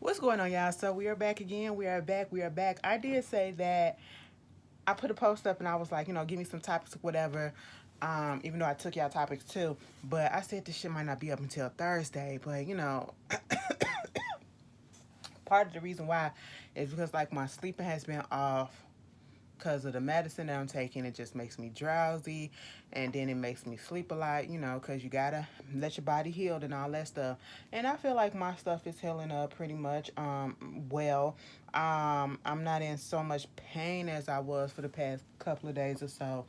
What's going on, y'all? So we are back again. We are back. We are back. I did say that I put a post up and I was like, give me some topics or whatever. Even though I took y'all topics too, but I said this shit might not be up until Thursday. But part of the reason why is because like my sleeping has been off because of the medicine that I'm taking. It just makes me drowsy, and then it makes me sleep a lot, because you gotta let your body heal and all that stuff. And I feel like my stuff is healing up pretty much well. I'm not in so much pain as I was for the past couple of days or so.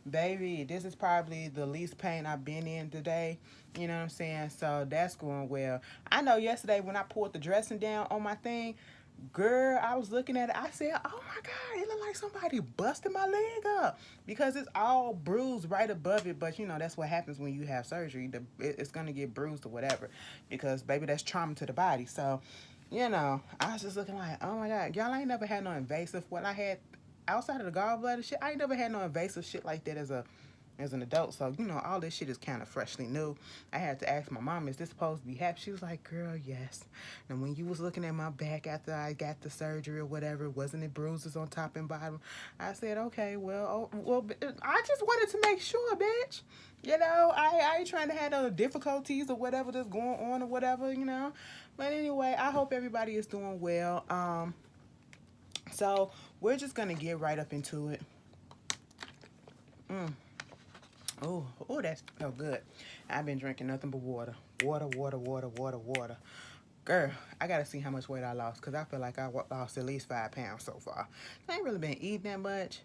Baby, this is probably the least pain I've been in today. You know what I'm saying? So that's going well. I know yesterday when I pulled the dressing down on my thing, girl, I was looking at it. I said, "Oh my God, it looked like somebody busted my leg up because it's all bruised right above it." But that's what happens when you have surgery. It's gonna get bruised or whatever, because baby, that's trauma to the body. So, I was just looking like, "Oh my God, y'all ain't never had no invasive." What I had outside of the gallbladder shit, I ain't never had no invasive shit like that as an adult. So, all this shit is kind of freshly new. I had to ask my mom, is this supposed to be happy? She was like, girl, yes. And when you was looking at my back after I got the surgery or whatever, wasn't it bruises on top and bottom? I said, okay, well, I just wanted to make sure, bitch. I ain't trying to have no difficulties or whatever that's going on or whatever. But anyway, I hope everybody is doing well. So we're just gonna get right up into it. Mm. Oh, that's so good. I've been drinking nothing but water. Water, water, water, water, water. Girl, I gotta see how much weight I lost because I feel like I lost at least 5 pounds so far. I ain't really been eating that much.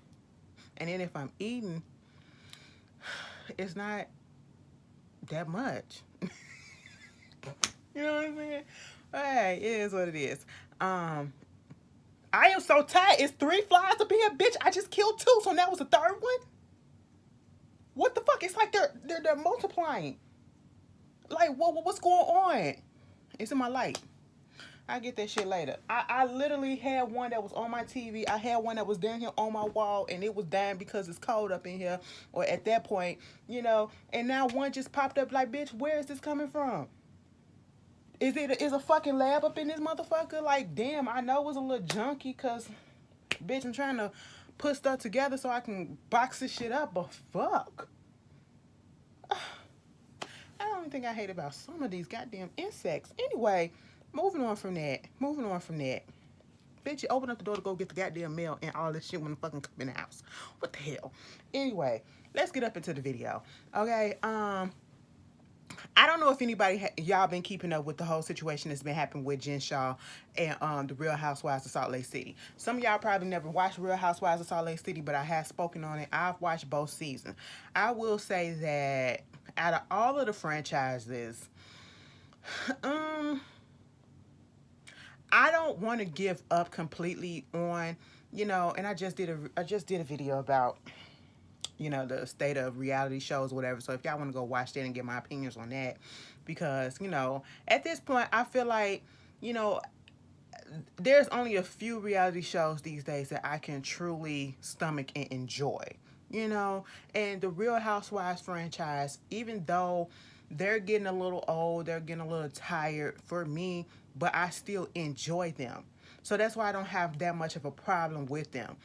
And then if I'm eating, it's not that much. You know what I'm saying? Hey, it is what it is. I am so tired. It's 3 flies up in here, bitch. I just killed 2, so that was the third one. What the fuck? It's like they're multiplying. Like what's going on? It's in my light. I get that shit later. I literally had one that was on my TV. I had one that was down here on my wall, and it was dying because it's cold up in here. Or at that point, And now one just popped up. Like, bitch, where is this coming from? Is a fucking lab up in this motherfucker? Like, damn, I know it was a little junky, cause bitch, I'm trying to put stuff together so I can box this shit up. But fuck. I don't think I hate about some of these goddamn insects. Anyway, moving on from that. Moving on from that. Bitch, you open up the door to go get the goddamn mail and all this shit when the fucking come in the house. What the hell? Anyway, let's get up into the video. Okay, I don't know if anybody y'all been keeping up with the whole situation that's been happening with Jen Shah and the Real Housewives of Salt Lake City. Some of y'all probably never watched Real Housewives of Salt Lake City, but I have spoken on it. I've watched both seasons. I will say that out of all of the franchises, um, I don't want to give up completely on, and I just did a video about the state of reality shows, whatever. So if y'all want to go watch that and get my opinions on that, because at this point, I feel like you know there's only a few reality shows these days that I can truly stomach and enjoy. And the Real Housewives franchise, even though they're getting a little old, they're getting a little tired for me, but I still enjoy them. So that's why I don't have that much of a problem with them.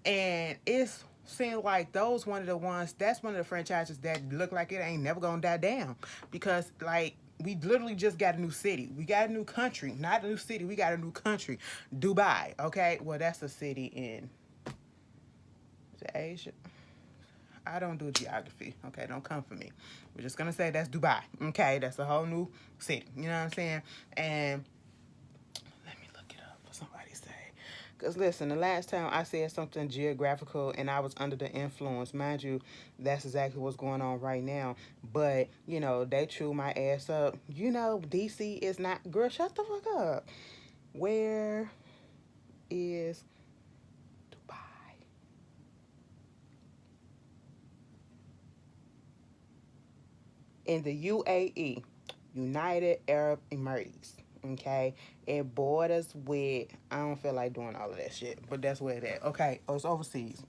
And it's seems like that's one of the franchises that look like it ain't never gonna die down, because like we literally just got a new city, we got a new country, not a new city, we got a new country, Dubai. Okay, well, that's a city in Asia. I don't do geography. Okay, don't come for me. We're just gonna say that's Dubai. Okay, that's a whole new city. You know what I'm saying? And let me look it up for somebody's sake. Because listen, the last time I said something geographical and I was under the influence, mind you, that's exactly what's going on right now. But, they chew my ass up. DC is not. Girl, shut the fuck up. Where is Dubai? In the UAE, United Arab Emirates. Okay, it borders with. I don't feel like doing all of that shit, but that's where it at. Okay, oh, it's overseas.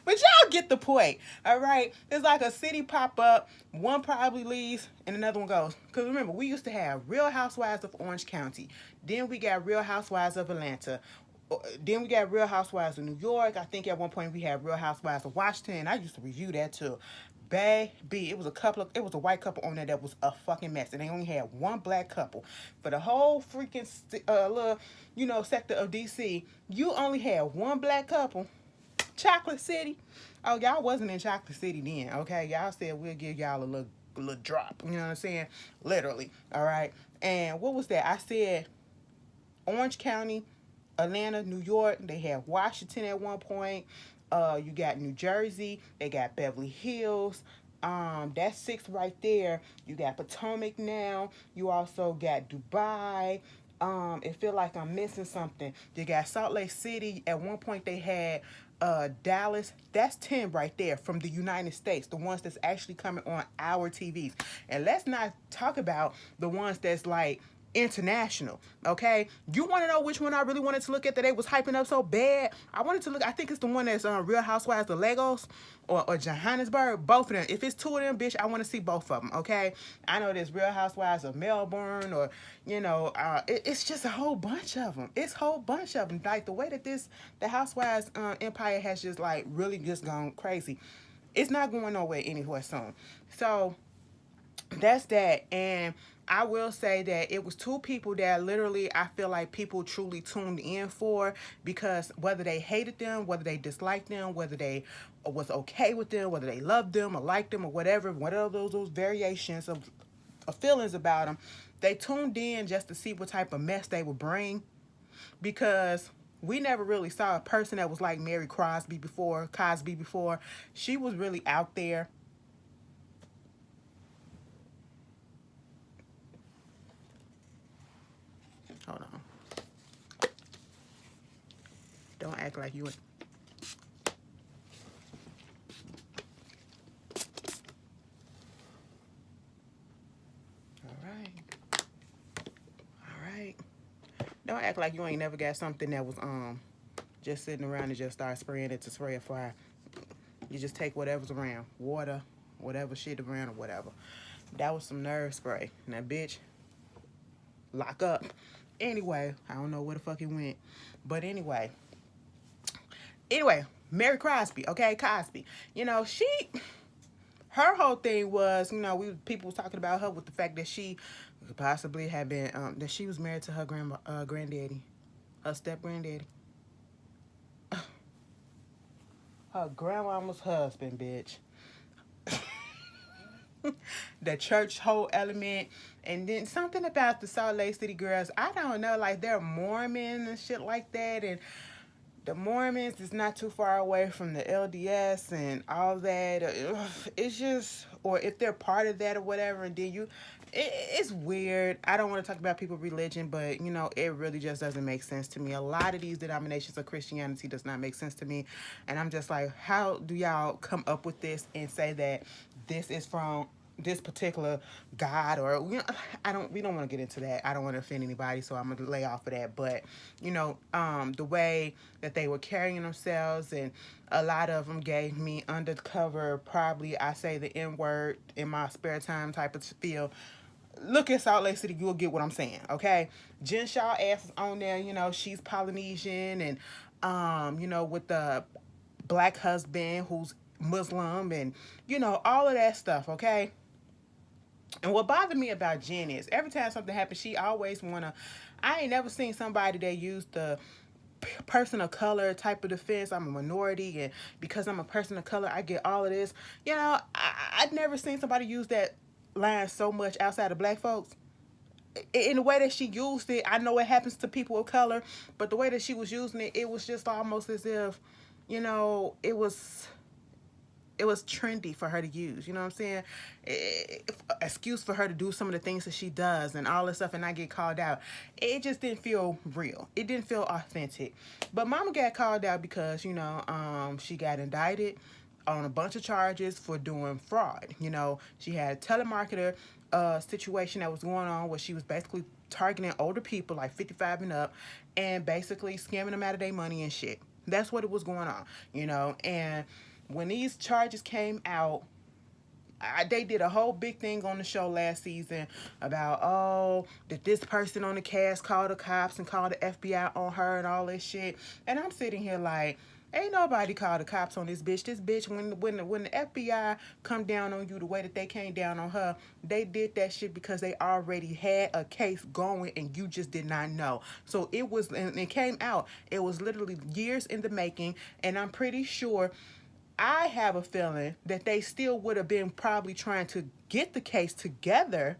But y'all get the point. All right. It's like a city pop up. One probably leaves and another one goes. Because remember, we used to have Real Housewives of Orange County. Then we got Real Housewives of Atlanta. Then we got Real Housewives of New York. I think at one point we had Real Housewives of Washington. I used to review that too. Baby, it was a white couple on there that was a fucking mess. And they only had one black couple. For the whole freaking little, sector of DC, you only had one black couple. Chocolate City. Oh, y'all wasn't in Chocolate City then, okay? Y'all said we'll give y'all a little drop. You know what I'm saying? Literally. All right. And what was that? I said Orange County, Atlanta, New York. They had Washington at one point. You got New Jersey. They got Beverly Hills. That's 6 right there. You got Potomac now. You also got Dubai. It feel like I'm missing something. You got Salt Lake City. At one point they had Dallas. That's 10 right there from the United States, the ones that's actually coming on our TVs. And let's not talk about the ones that's like international. Okay, you want to know which one I really wanted to look at that they was hyping up so bad? I wanted to look. I think it's the one that's Real Housewives of Lagos or Johannesburg. Both of them. If it's 2 of them, bitch, I want to see both of them. Okay, I know there's Real Housewives of Melbourne, or it's just a whole bunch of them. It's a whole bunch of them. Like the way that the Housewives empire has just like really just gone crazy. It's not going nowhere anywhere soon. So that's that. And I will say that it was 2 people that literally I feel like people truly tuned in for, because whether they hated them, whether they disliked them, whether they was okay with them, whether they loved them or liked them or whatever those variations of feelings about them, they tuned in just to see what type of mess they would bring, because we never really saw a person that was like Mary Cosby before. She was really out there. Hold on. Don't act like you ain't. All right. All right. Don't act like you ain't never got something that was just sitting around and just start spraying it to spray a fire. You just take whatever's around. Water, whatever shit around or whatever. That was some nerve spray. Now, bitch, lock up. Anyway, I don't know where the fuck it went. But anyway, Mary Cosby, okay? Cosby. Her whole thing was, people was talking about her with the fact that she possibly had been, that she was married to her granddaddy, her step-granddaddy. Her grandmama's husband, bitch. The church whole element, and then something about the Salt Lake City girls. I don't know, like they're Mormon and shit like that, and the Mormons is not too far away from the LDS and all that. It's just, or if they're part of that or whatever, and then it's weird. I don't want to talk about people's religion, but it really just doesn't make sense to me. A lot of these denominations of Christianity does not make sense to me, and I'm just like, how do y'all come up with this and say that this is from this particular God? Or we don't want to get into that. I don't want to offend anybody, so I'm gonna lay off of that. But the way that they were carrying themselves, and a lot of them gave me undercover, probably I say the N-word in my spare time type of feel. Look at Salt Lake City, you'll get what I'm saying, okay? Jen Shah ass is on there, she's Polynesian, and with the black husband who's Muslim, and all of that stuff, okay? And what bothered me about Jen is every time something happens, she always I ain't never seen somebody that used the person of color type of defense. I'm a minority, and because I'm a person of color, I get all of this. I'd never seen somebody use that line so much outside of black folks. In the way that she used it, I know it happens to people of color, but the way that she was using it, it was just almost as if, it was trendy for her to use. You know what I'm saying? Excuse for her to do some of the things that she does and all this stuff, and I get called out. It just didn't feel real. It didn't feel authentic. But Mama got called out because, she got indicted on a bunch of charges for doing fraud. She had a telemarketer situation that was going on where she was basically targeting older people like 55 and up, and basically scamming them out of their money and shit. That's what it was going on, and when these charges came out, they did a whole big thing on the show last season about, oh, that this person on the cast called the cops and called the FBI on her and all this shit. And I'm sitting here like, ain't nobody called the cops on this bitch. This bitch, when the FBI come down on you the way that they came down on her, they did that shit because they already had a case going and you just did not know. So it was, and it came out. It was literally years in the making, and I'm pretty sure, I have a feeling that they still would have been probably trying to get the case together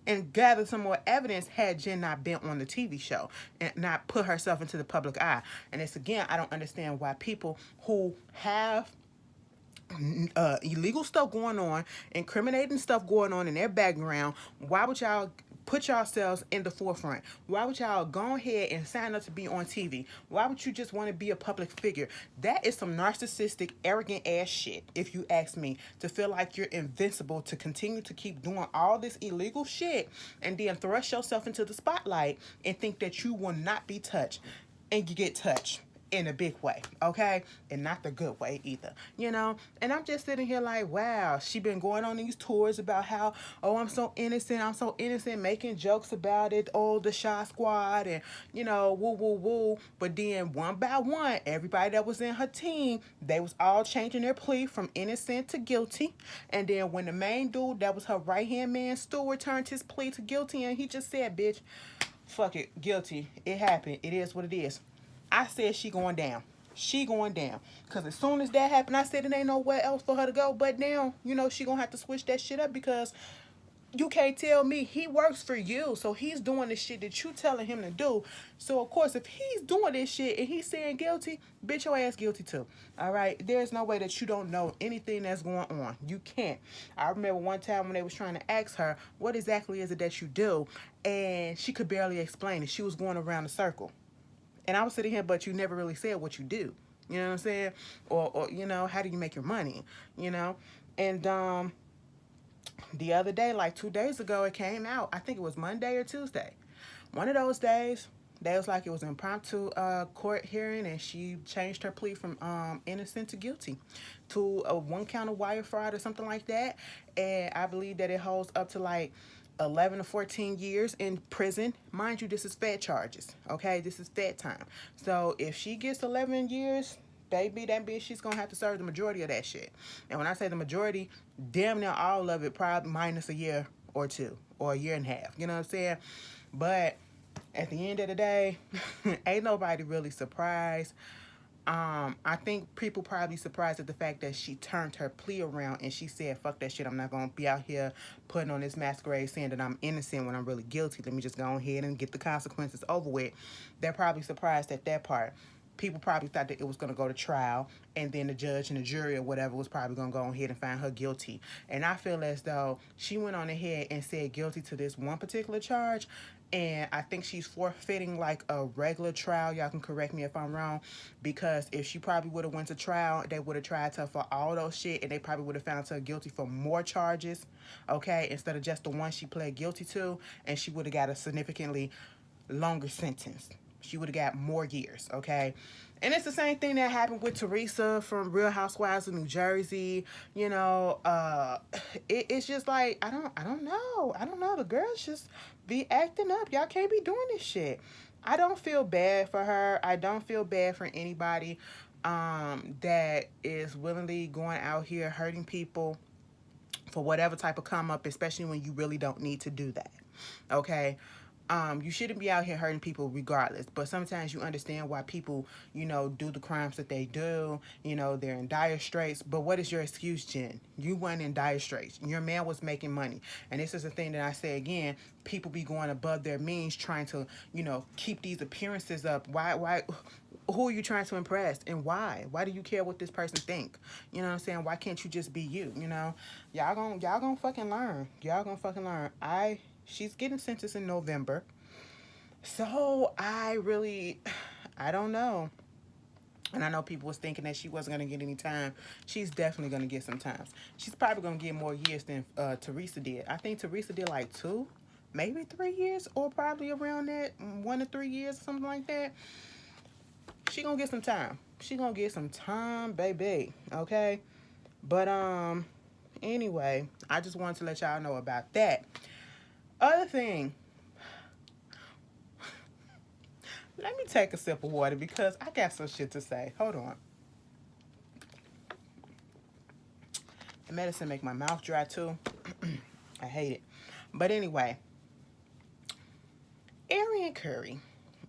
and gather some more evidence had Jen not been on the TV show and not put herself into the public eye. And it's, again, I don't understand why people who have illegal stuff going on, incriminating stuff going on in their background, why would y'all put yourselves in the forefront? Why would y'all go ahead and sign up to be on TV? Why would you just want to be a public figure? That is some narcissistic, arrogant ass shit, if you ask me, to feel like you're invincible, to continue to keep doing all this illegal shit and then thrust yourself into the spotlight and think that you will not be touched, and you get touched in a big way, okay? And not the good way either, you know? And I'm just sitting here like, wow, she been going on these tours about how, oh, I'm so innocent, making jokes about it, oh, the Shah squad, and, you know, woo, woo, woo. But then one by one, everybody that was in her team, they was all changing their plea from innocent to guilty. And then when the main dude, that was her right-hand man, Stewart, turned his plea to guilty, and he just said, bitch, fuck it, guilty. It happened. It is what it is. I said she going down. She going down. Because as soon as that happened, I said it ain't nowhere else for her to go. But now, you know, she going to have to switch that shit up, because you can't tell me he works for you. So he's doing the shit that you telling him to do. So, of course, if he's doing this shit and he's saying guilty, bitch, your ass guilty too. All right? There's no way that you don't know anything that's going on. You can't. I remember one time when they was trying to ask her, what exactly is it that you do? And she could barely explain it. She was going around a circle. And I was sitting here, but you never really said what you do. You know what I'm saying? Or you know, how do you make your money? You know? And the other day, like 2 days ago, it came out. I think it was Monday or Tuesday. One of those days, they was like it was an impromptu court hearing, and she changed her plea from innocent to guilty to a 1 count of wire fraud or something like that. And I believe that it holds up to like 11 to 14 years in prison. Mind you, this is Fed charges, okay? This is Fed time. So if she gets 11 years, baby, that bitch, she's going to have to serve the majority of that shit. And when I say the majority, damn near all of it, probably minus a year or two or a year and a half. You know what I'm saying? But at the end of the day, ain't nobody really surprised. I think people probably surprised at the fact that she turned her plea around and she said, fuck that shit, I'm not going to be out here putting on this masquerade saying that I'm innocent when I'm really guilty. Let me just go ahead and get the consequences over with. They're probably surprised at that part. People probably thought that it was going to go to trial, and then the judge and the jury or whatever was probably going to go ahead and find her guilty. And I feel as though she went on ahead and said guilty to this one particular charge, and I think she's forfeiting like a regular trial. Y'all can correct me if I'm wrong, because if she probably would have went to trial, they would have tried her for all those shit, and they probably would have found her guilty for more charges, okay, instead of just the one she pled guilty to, and she would have got a significantly longer sentence. She would have got more years, okay? And it's the same thing that happened with Teresa from Real Housewives of New Jersey. You know, it's just like, I don't know. The girls just be acting up. Y'all can't be doing this shit. I don't feel bad for her. I don't feel bad for anybody that is willingly going out here hurting people for whatever type of come up, especially when you really don't need to do that, okay? You shouldn't be out here hurting people regardless, but sometimes you understand why people, you know, do the crimes that they do. You know, they're in dire straits, but what is your excuse, Jen? You weren't in dire straits. Your man was making money. And this is the thing that I say again, people be going above their means trying to, you know, keep these appearances up. Why, who are you trying to impress, and why? Why do you care what this person think? You know what I'm saying? Why can't you just be you, you know? Y'all gonna fucking learn. Y'all gonna fucking learn. She's getting sentenced in November. So I don't know. And I know people was thinking that she wasn't going to get any time. She's definitely going to get some time. She's probably going to get more years than Teresa did. I think Teresa did like 2, maybe 3 years, or probably around that, 1 to 3 years or something like that. She going to get some time. she gonna get some time, baby. Okay. But anyway, I just wanted to let y'all know about that. Other thing, let me take a sip of water because I got some shit to say. Hold on. The medicine make my mouth dry too. I hate it. But anyway, Arian Curry.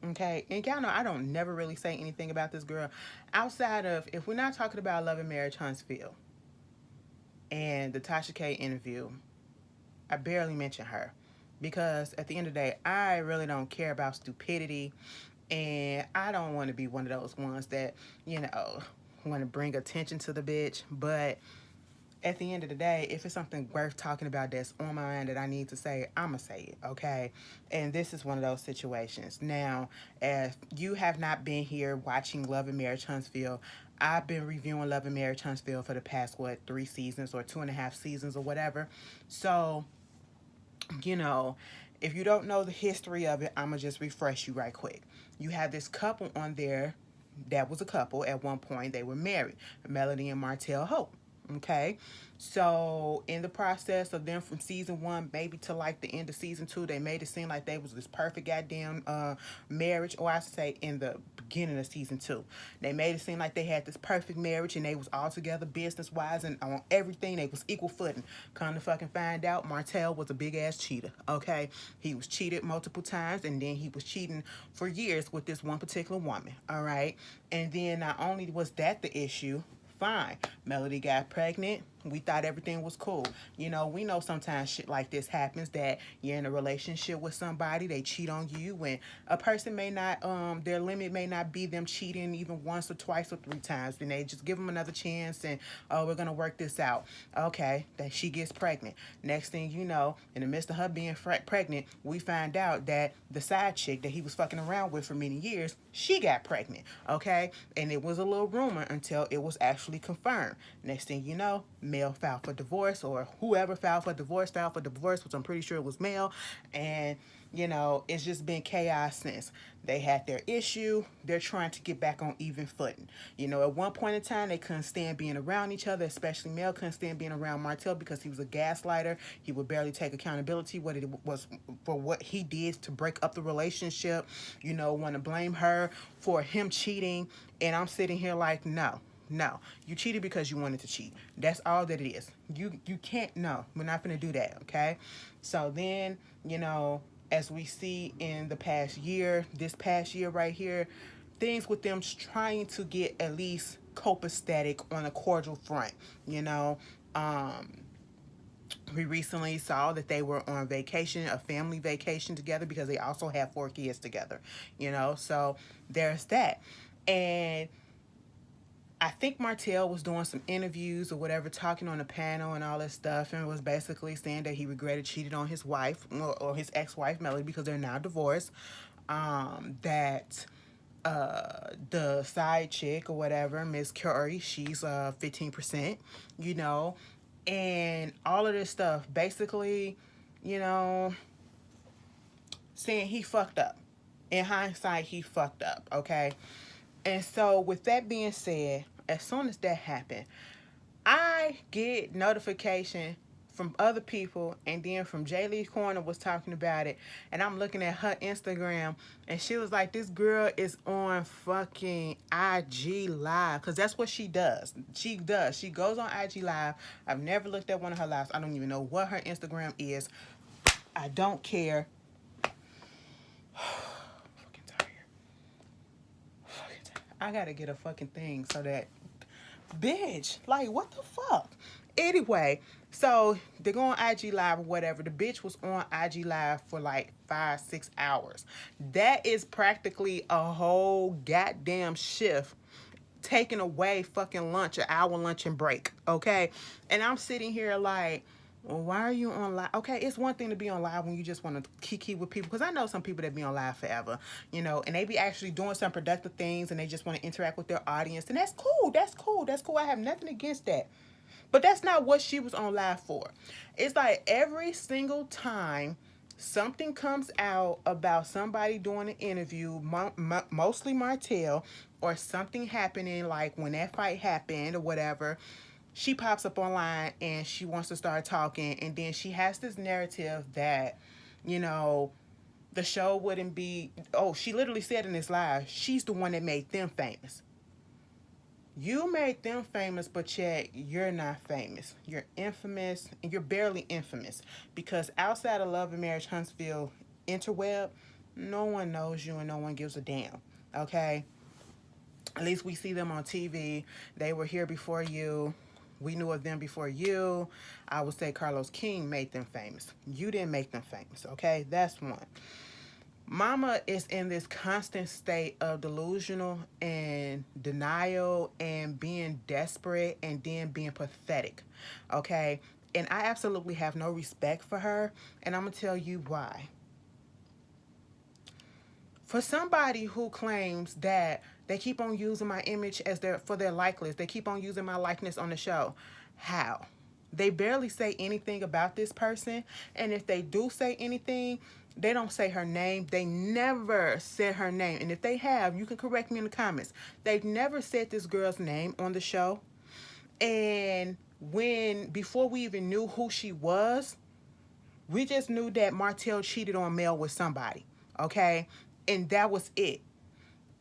Okay, and y'all know I don't never really say anything about this girl outside of if we're not talking about Love and Marriage Huntsville and the Tasha K interview. I barely mention her because at the end of the day, I really don't care about stupidity, and I don't want to be one of those ones that want to bring attention to the bitch. But at the end of the day, if it's something worth talking about that's on my mind that I need to say, I'ma say it, okay? And this is one of those situations. Now, if you have not been here watching Love and Marriage Huntsville, I've been reviewing Love and Marriage Huntsville for the past, 3 seasons or 2.5 seasons or whatever. So, if you don't know the history of it, I'ma just refresh you right quick. You have this couple on there that was a couple at one point. They were married, Melody and Martell Hope. Okay, so in the process of them from season 1 maybe to like the end of season 2, they made it seem like they was this perfect goddamn marriage, or I should say in the beginning of season 2 they made it seem like they had this perfect marriage and they was all together business wise and on everything. They was equal footing. Come to fucking find out, Martell was a big ass cheater. Okay, he was cheated multiple times, and then he was cheating for years with this one particular woman. All right, and then not only was that the issue, fine, Melody got pregnant. We thought everything was cool. We know sometimes shit like this happens, that you're in a relationship with somebody, they cheat on you, and a person may not, their limit may not be them cheating even once or twice or 3 times. Then they just give them another chance and, oh, we're going to work this out. Okay, that she gets pregnant. Next thing you know, in the midst of her being pregnant, we find out that the side chick that he was fucking around with for many years, she got pregnant. Okay, and it was a little rumor until it was actually confirmed. Next thing you know, male filed for divorce, or whoever filed for divorce, which I'm pretty sure it was male. And it's just been chaos since. They had their issue. They're trying to get back on even footing. At one point in time, they couldn't stand being around each other, especially Mel couldn't stand being around Martell because he was a gaslighter. He would barely take accountability what it was for what he did to break up the relationship. Want to blame her for him cheating. And I'm sitting here like, no, you cheated because you wanted to cheat. That's all that it is. You can't, no, we're not going to do that, okay? So then, as we see in the past year, this past year right here, things with them trying to get at least copacetic on a cordial front, we recently saw that they were on vacation, a family vacation together, because they also have 4 kids together, so there's that. And I think Martell was doing some interviews or whatever, talking on a panel and all that stuff, and was basically saying that he regretted cheating on his wife, or his ex-wife Melody, because they're now divorced. That the side chick or whatever, Miss Curry, she's 15%, and all of this stuff, basically, saying he fucked up. In hindsight, he fucked up, okay? And so with that being said, as soon as that happened, I get notification from other people, and then from Jay Lee Corner was talking about it, and I'm looking at her Instagram, and she was like, this girl is on fucking IG Live, because that's what she does. She goes on IG Live. I've never looked at one of her lives. I don't even know what her Instagram is. I don't care. I gotta get a fucking thing so that, bitch, like, what the fuck? Anyway, so they go on IG Live or whatever. The bitch was on IG Live for like 5-6 hours. That is practically a whole goddamn shift taking away fucking lunch, an hour lunch and break, okay? And I'm sitting here like, well, why are you on live? Okay, it's one thing to be on live when you just want to kiki with people, because I know some people that be on live forever, and they be actually doing some productive things, and they just want to interact with their audience, and that's cool. I have nothing against that. But that's not what she was on live for. It's like every single time something comes out about somebody doing an interview, mostly Martell, or something happening like when that fight happened or whatever, she pops up online and she wants to start talking, and then she has this narrative that, you know, the show wouldn't be, oh, she literally said in this live, she's the one that made them famous. You made them famous, but yet you're not famous. You're infamous, and you're barely infamous. Because outside of Love and Marriage Huntsville interweb, no one knows you and no one gives a damn. Okay? At least we see them on TV. They were here before you. We knew of them before you. I would say Carlos King made them famous. You didn't make them famous, okay? That's one. Mama is in this constant state of delusional and denial and being desperate and then being pathetic, okay? And I absolutely have no respect for her, and I'm going to tell you why. For somebody who claims that they keep on using my image as for their likeness, they keep on using my likeness on the show, how? They barely say anything about this person, and if they do say anything, they don't say her name. They never said her name. And if they have, you can correct me in the comments. They've never said this girl's name on the show. And before we even knew who she was, we just knew that Martell cheated on Mel with somebody, okay? And that was it.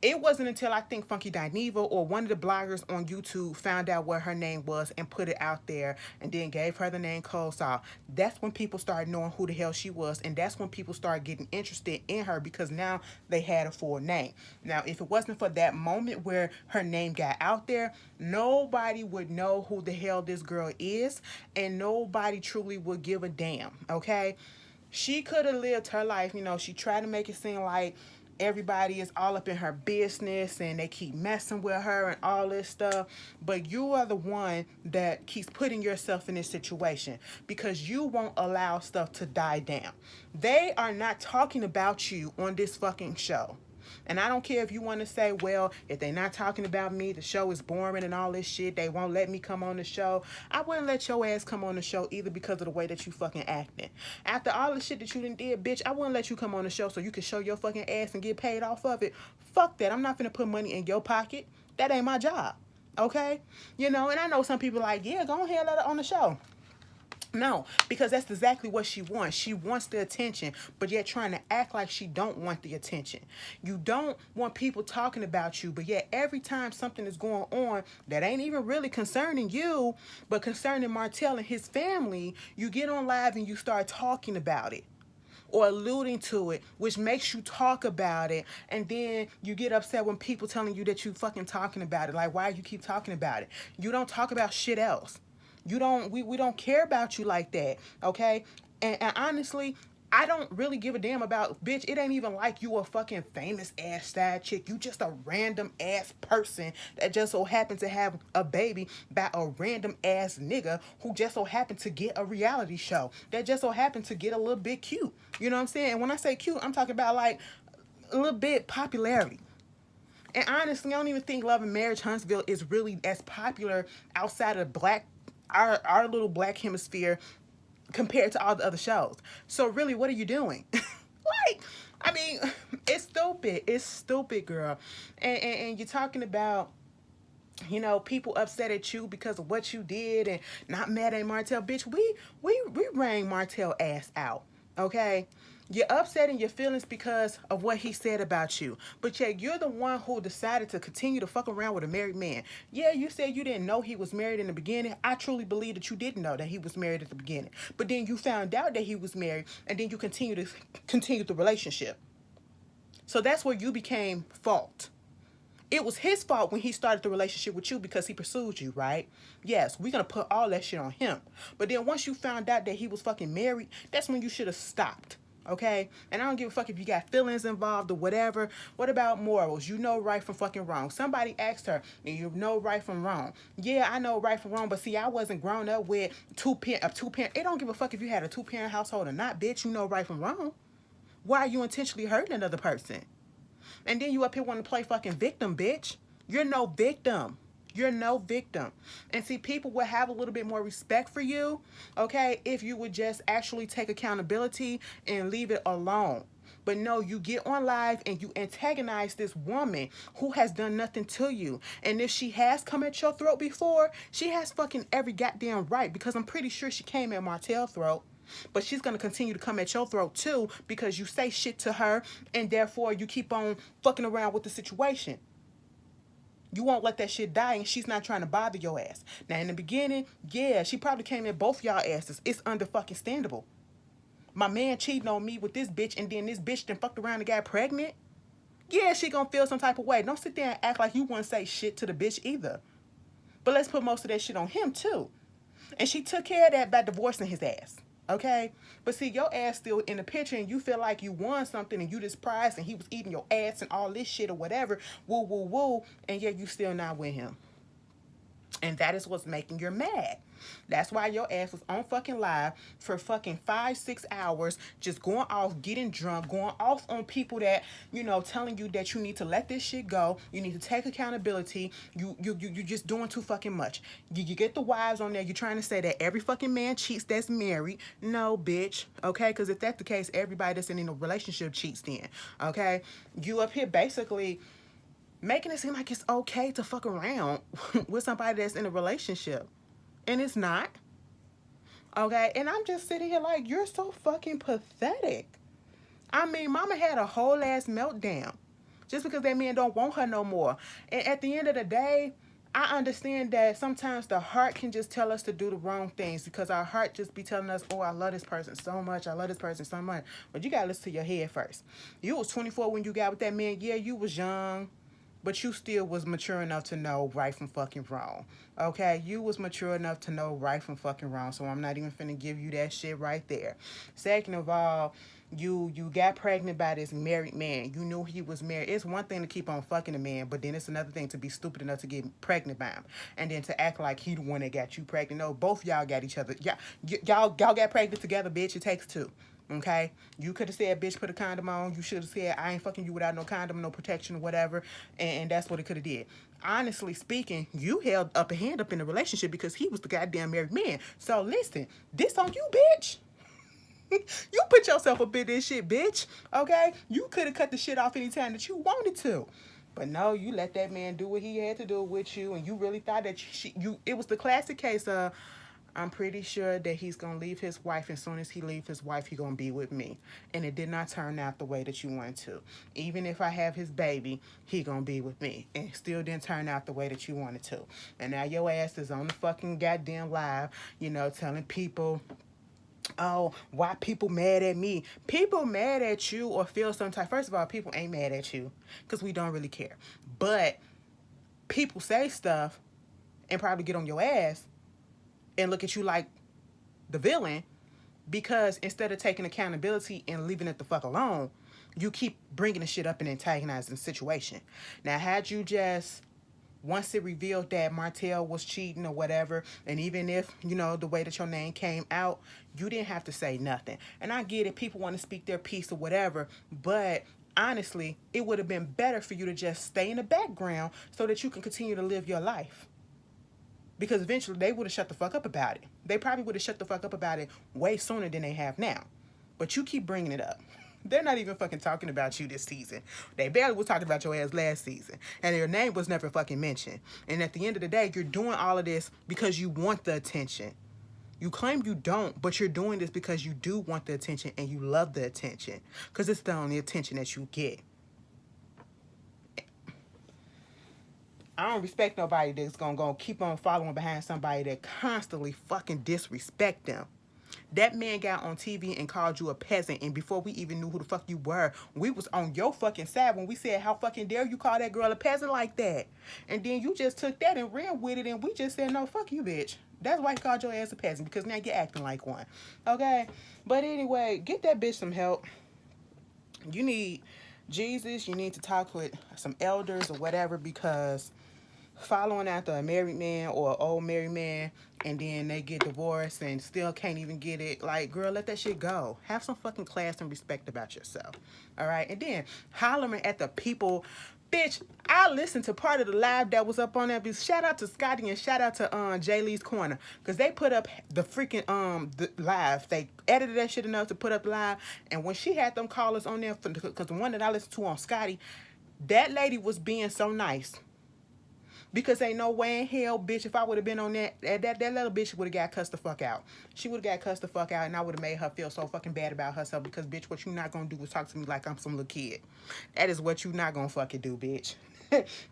It wasn't until I think Funky Dineva or one of the bloggers on YouTube found out what her name was and put it out there and then gave her the name Cold Saw. That's when people started knowing who the hell she was, and that's when people started getting interested in her because now they had a full name. Now, if it wasn't for that moment where her name got out there, nobody would know who the hell this girl is, and nobody truly would give a damn, okay? She could have lived her life, you know, she tried to make it seem like everybody is all up in her business and they keep messing with her and all this stuff, but you are the one that keeps putting yourself in this situation because you won't allow stuff to die down. They are not talking about you on this fucking show. And I don't care if you want to say, well, if they're not talking about me, the show is boring and all this shit, they won't let me come on the show. I wouldn't let your ass come on the show either because of the way that you fucking acting. After all the shit that you done did, bitch, I wouldn't let you come on the show so you can show your fucking ass and get paid off of it. Fuck that. I'm not finna put money in your pocket. That ain't my job. Okay? You know, and I know some people like, yeah, go ahead, let her on the show. No, because that's exactly what she wants. She wants the attention, but yet trying to act like she don't want the attention. You don't want people talking about you, but yet every time something is going on that ain't even really concerning you, but concerning Martell and his family, you get on live and you start talking about it or alluding to it, which makes you talk about it, and then you get upset when people telling you that you fucking talking about it. Like, why you keep talking about it? You don't talk about shit else. We don't care about you like that, okay? And honestly, I don't really give a damn about, bitch, it ain't even like you a fucking famous ass side chick. You just a random ass person that just so happened to have a baby by a random ass nigga who just so happened to get a reality show. That just so happened to get a little bit cute. You know what I'm saying? And when I say cute, I'm talking about like a little bit popularity. And honestly, I don't even think Love and Marriage Huntsville is really as popular outside of our little black hemisphere compared to all the other shows. So really, what are you doing? Like, I mean, it's stupid. It's stupid, girl. And you're talking about, you know, people upset at you because of what you did and not mad at Martell. Bitch, we rang Martell ass out, okay? You're upsetting your feelings because of what he said about you. But yet you're the one who decided to continue to fuck around with a married man. Yeah, you said you didn't know he was married in the beginning. I truly believe that you didn't know that he was married at the beginning. But then you found out that he was married, and then you continued the relationship. So that's where you became fault. It was his fault when he started the relationship with you because he pursued you, right? Yes, we're going to put all that shit on him. But then once you found out that he was fucking married, that's when you should have stopped. Okay? And I don't give a fuck if you got feelings involved or whatever. What about morals? You know right from fucking wrong. Somebody asked her, do you know right from wrong? Yeah, I know right from wrong, but see, I wasn't grown up with two-parent. It don't give a fuck if you had a two-parent household or not, bitch. You know right from wrong. Why are you intentionally hurting another person? And then you up here wanting to play fucking victim, bitch. You're no victim. You're no victim. And see, people will have a little bit more respect for you, okay, if you would just actually take accountability and leave it alone. But no, you get on live and you antagonize this woman who has done nothing to you. And if she has come at your throat before, she has fucking every goddamn right, because I'm pretty sure she came at Martell's throat. But she's going to continue to come at your throat too, because you say shit to her and therefore you keep on fucking around with the situation. You won't let that shit die, and she's not trying to bother your ass. Now, in the beginning, yeah, she probably came at both y'all asses. It's under fucking standable. My man cheating on me with this bitch, and then this bitch then fucked around and got pregnant. Yeah, she gonna feel some type of way. Don't sit there and act like you wouldn't say shit to the bitch either. But let's put most of that shit on him too. And she took care of that by divorcing his ass. Okay? But see, your ass still in the picture and you feel like you won something and you this prize and he was eating your ass and all this shit or whatever. Woo, woo, woo. And yet you still not with him. And that is what's making you mad. That's why your ass was on fucking live for fucking 5-6 hours, just going off, getting drunk, going off on people that, you know, telling you that you need to let this shit go. You need to take accountability. You just doing too fucking much. You get the wives on there. You're trying to say that every fucking man cheats that's married. No, bitch. Okay? Because if that's the case, everybody that's in a relationship cheats then. Okay? You up here basically making it seem like it's okay to fuck around with somebody that's in a relationship. And it's not. Okay? And I'm just sitting here like, you're so fucking pathetic. I mean, mama had a whole ass meltdown just because that man don't want her no more. And at the end of the day, I understand that sometimes the heart can just tell us to do the wrong things because our heart just be telling us, oh, I love this person so much. I love this person so much. But you got to listen to your head first. You was 24 when you got with that man. Yeah, you was young. But you still was mature enough to know right from fucking wrong. Okay? You was mature enough to know right from fucking wrong. So I'm not even finna give you that shit right there. Second of all, you got pregnant by this married man. You knew he was married. It's one thing to keep on fucking a man, but then it's another thing to be stupid enough to get pregnant by him. And then to act like he the one that got you pregnant. No, both y'all got each other. Y'all got pregnant together, bitch. It takes two. Okay? You could have said, bitch, put a condom on. You should have said, I ain't fucking you without no condom, no protection, whatever. And that's what it could have did. Honestly speaking, you held up a hand up in the relationship because he was the goddamn married man. So listen, this on you, bitch. You put yourself up in this shit, bitch. Okay? You could have cut the shit off anytime that you wanted to. But no, you let that man do what he had to do with you, and you really thought that it was the classic case of, I'm pretty sure that he's going to leave his wife. As soon as he leaves his wife, he's going to be with me. And it did not turn out the way that you wanted to. Even if I have his baby, he going to be with me. And it still didn't turn out the way that you wanted to. And now your ass is on the fucking goddamn live, you know, telling people, oh, why people mad at me? People mad at you or feel some type. First of all, people ain't mad at you because we don't really care. But people say stuff and probably get on your ass and look at you like the villain because instead of taking accountability and leaving it the fuck alone, you keep bringing the shit up and antagonizing the situation. Now, had you just, once it revealed that Martell was cheating or whatever, and even if, you know, the way that your name came out, you didn't have to say nothing. And I get it, people want to speak their piece or whatever, but honestly, it would have been better for you to just stay in the background so that you can continue to live your life. Because eventually they would have shut the fuck up about it. They probably would have shut the fuck up about it way sooner than they have now. But you keep bringing it up. They're not even fucking talking about you this season. They barely was talking about your ass last season. And your name was never fucking mentioned. And at the end of the day, you're doing all of this because you want the attention. You claim you don't, but you're doing this because you do want the attention and you love the attention. Because it's the only attention that you get. I don't respect nobody that's gonna keep on following behind somebody that constantly fucking disrespect them. That man got on TV and called you a peasant, and before we even knew who the fuck you were, we was on your fucking side when we said, how fucking dare you call that girl a peasant like that? And then you just took that and ran with it, and we just said, no, fuck you, bitch. That's why he called your ass a peasant, because now you're acting like one. Okay? But anyway, get that bitch some help. You need Jesus. You need to talk with some elders or whatever, because following after a married man or an old married man, and then they get divorced and still can't even get it. Like, girl, let that shit go. Have some fucking class and respect about yourself. All right? And then hollering at the people. Bitch, I listened to part of the live that was up on there. Shout out to Scotty and shout out to Jay Lee's Corner. Because they put up the freaking the live. They edited that shit enough to put up live. And when she had them callers on there, because the one that I listened to on Scotty, that lady was being so nice. Because ain't no way in hell, bitch, if I would have been on that little bitch would have got cussed the fuck out. She would have got cussed the fuck out, and I would have made her feel so fucking bad about herself. Because, bitch, what you not gonna do is talk to me like I'm some little kid. That is what you not gonna fucking do, bitch.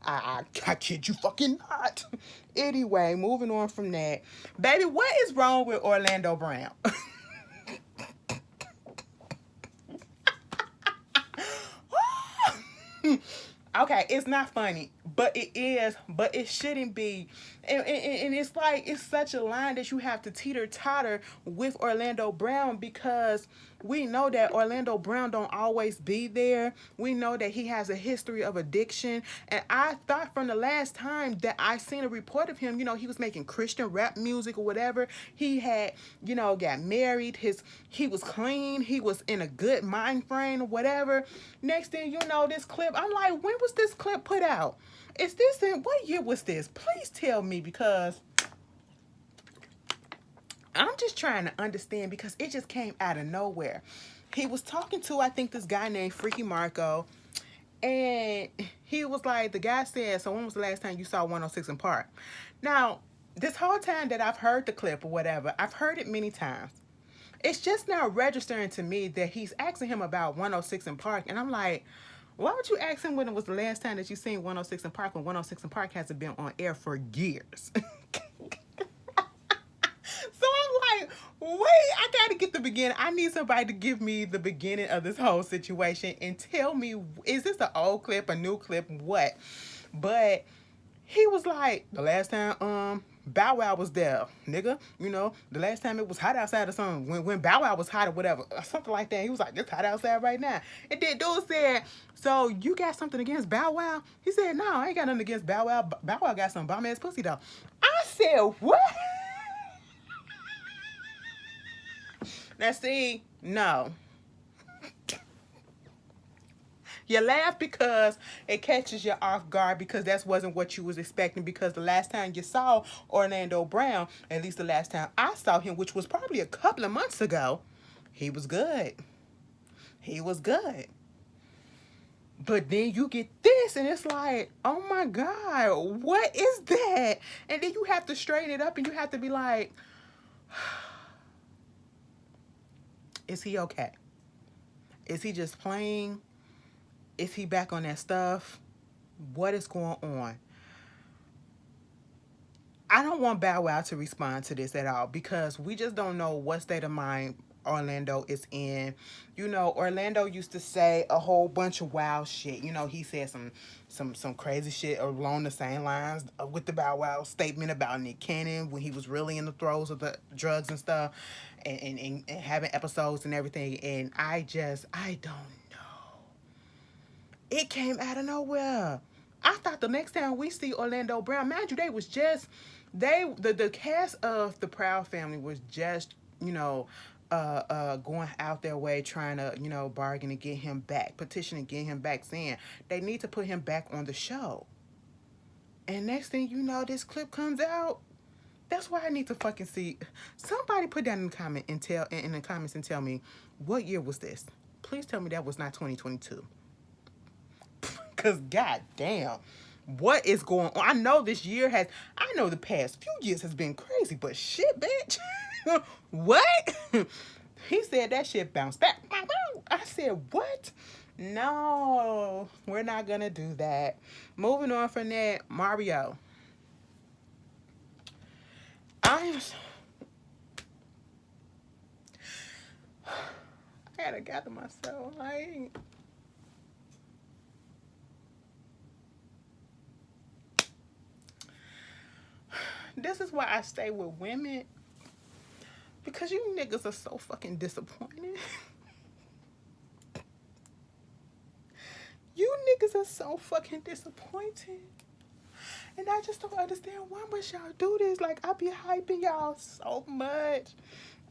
I kid you fucking not. Anyway, moving on from that. Baby, what is wrong with Orlando Brown? Okay, it's not funny, but it is, but it shouldn't be. And it's like, it's such a line that you have to teeter-totter with Orlando Brown, because we know that Orlando Brown don't always be there. We know that he has a history of addiction. And I thought from the last time that I seen a report of him, you know, he was making Christian rap music or whatever. He had, you know, got married. He was clean. He was in a good mind frame or whatever. Next thing you know, this clip, I'm like, when was this clip put out? Is this in, what year was this? Please tell me, because I'm just trying to understand, because it just came out of nowhere. He was talking to, I think, this guy named Freaky Marco, and he was like, the guy said, so when was the last time you saw 106 in Park? Now, this whole time that I've heard the clip or whatever, I've heard it many times. It's just now registering to me that he's asking him about 106 in Park, and I'm like, why would you ask him when it was the last time that you seen 106 in Park, when 106 in Park hasn't been on air for years? So I'm like, wait, I gotta get the beginning. I need somebody to give me the beginning of this whole situation and tell me, is this an old clip, a new clip, what? But he was like, the last time Bow Wow was there, nigga, you know, the last time it was hot outside or something, when Bow Wow was hot or whatever, or something like that. He was like, it's hot outside right now. And then dude said, so you got something against Bow Wow? He said, no, I ain't got nothing against Bow Wow. Bow Wow got some bomb ass pussy though. I said, what? Now see, no. You laugh because it catches you off guard, because that wasn't what you was expecting, because the last time you saw Orlando Brown, at least the last time I saw him, which was probably a couple of months ago, he was good. He was good. But then you get this and it's like, oh my God, what is that? And then you have to straighten it up and you have to be like, is he okay? Is he just playing? Is he back on that stuff? What is going on? I don't want Bow Wow to respond to this at all, because we just don't know what state of mind Orlando is in. You know, Orlando used to say a whole bunch of wild shit. You know, he said some crazy shit along the same lines with the Bow Wow statement about Nick Cannon when he was really in the throes of the drugs and stuff, and having episodes and everything. And I don't know. It came out of nowhere. I thought the next time we see Orlando Brown, mind you, they was just, the cast of the Proud Family was just, you know, going out their way trying to, you know, bargain to get him back, petitioning to get him back, saying they need to put him back on the show. And next thing you know, this clip comes out. That's why I need to fucking see. Somebody put down in the comment and in the comments and tell me, what year was this? Please tell me that was not 2022. Because goddamn, what is going on? I know this year I know the past few years has been crazy, but shit, bitch. What? He said that shit bounced back. I said, what? No, we're not going to do that. Moving on from that, Mario. I gotta gather myself. This is why I stay with women, because you niggas are so fucking disappointed. You niggas are so fucking disappointed. And I just don't understand why must y'all do this. Like, I be hyping y'all so much.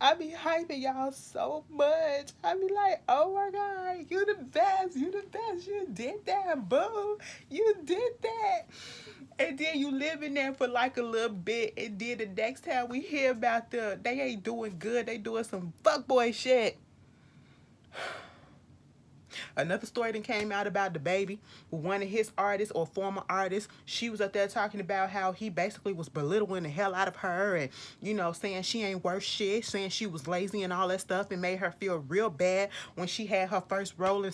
I be hyping y'all so much. I be like, oh my God, you the best. You the best. You did that, boo. You did that. And then you live in there for like a little bit. And then the next time we hear about them, they ain't doing good. They doing some fuckboy shit. Another story that came out about the baby with one of his artists or former artists. She was up there talking about how he basically was belittling the hell out of her and, you know, saying she ain't worth shit, saying she was lazy and all that stuff, and made her feel real bad when she had her first Rolling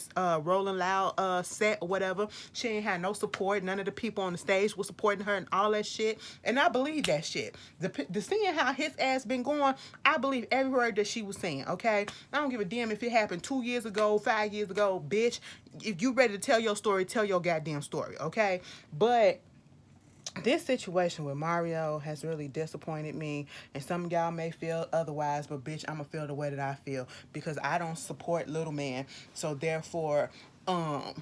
Loud set or whatever. She ain't had no support. None of the people on the stage was supporting her and all that shit. And I believe that shit. The seeing how his ass been going, I believe every word that she was saying, okay? I don't give a damn if it happened 2 years ago, 5 years ago, bitch. If you ready to tell your story, tell your goddamn story, okay? But this situation with Mario has really disappointed me, and some of y'all may feel otherwise, but bitch, I'ma feel the way that I feel because I don't support little man. So therefore, now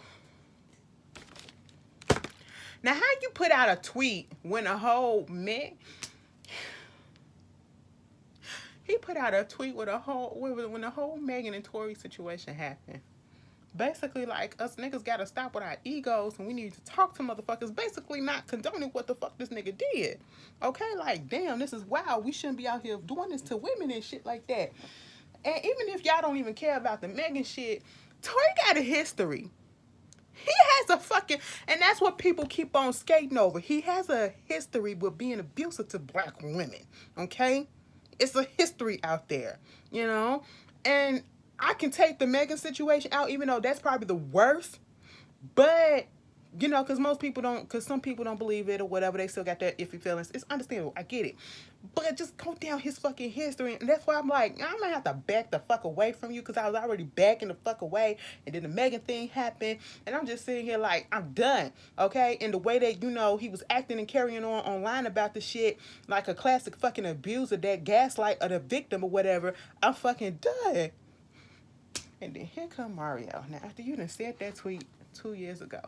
how you put out a tweet when a whole man, he put out a tweet with a whole when the whole Megan and Tory situation happened. Basically, like, us niggas gotta stop with our egos and we need to talk to motherfuckers. Basically, not condoning what the fuck this nigga did. Okay, like, damn, this is wild. We shouldn't be out here doing this to women and shit like that. And even if y'all don't even care about the Megan shit, Tory got a history. He has a fucking, and that's what people keep on skating over. He has a history with being abusive to black women. Okay, it's a history out there, you know, and I can take the Megan situation out, even though that's probably the worst. But, you know, because some people don't believe it or whatever. They still got that iffy feelings. It's understandable. I get it. But just go down his fucking history. And that's why I'm like, I'm going to have to back the fuck away from you because I was already backing the fuck away. And then the Megan thing happened. And I'm just sitting here like, I'm done. Okay? And the way that, you know, he was acting and carrying on online about the shit like a classic fucking abuser, that gaslight or the victim or whatever, I'm fucking done. And then here come Mario. Now, after you done said that tweet 2 years ago,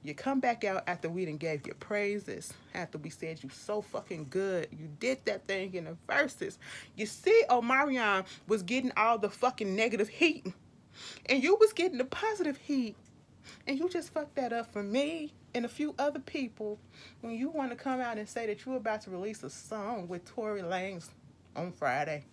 you come back out after we done gave you praises, after we said you so fucking good. You did that thing in the verses. You see, Omarion was getting all the fucking negative heat, and you was getting the positive heat. And you just fucked that up for me and a few other people when you want to come out and say that you're about to release a song with Tory Lanez on Friday.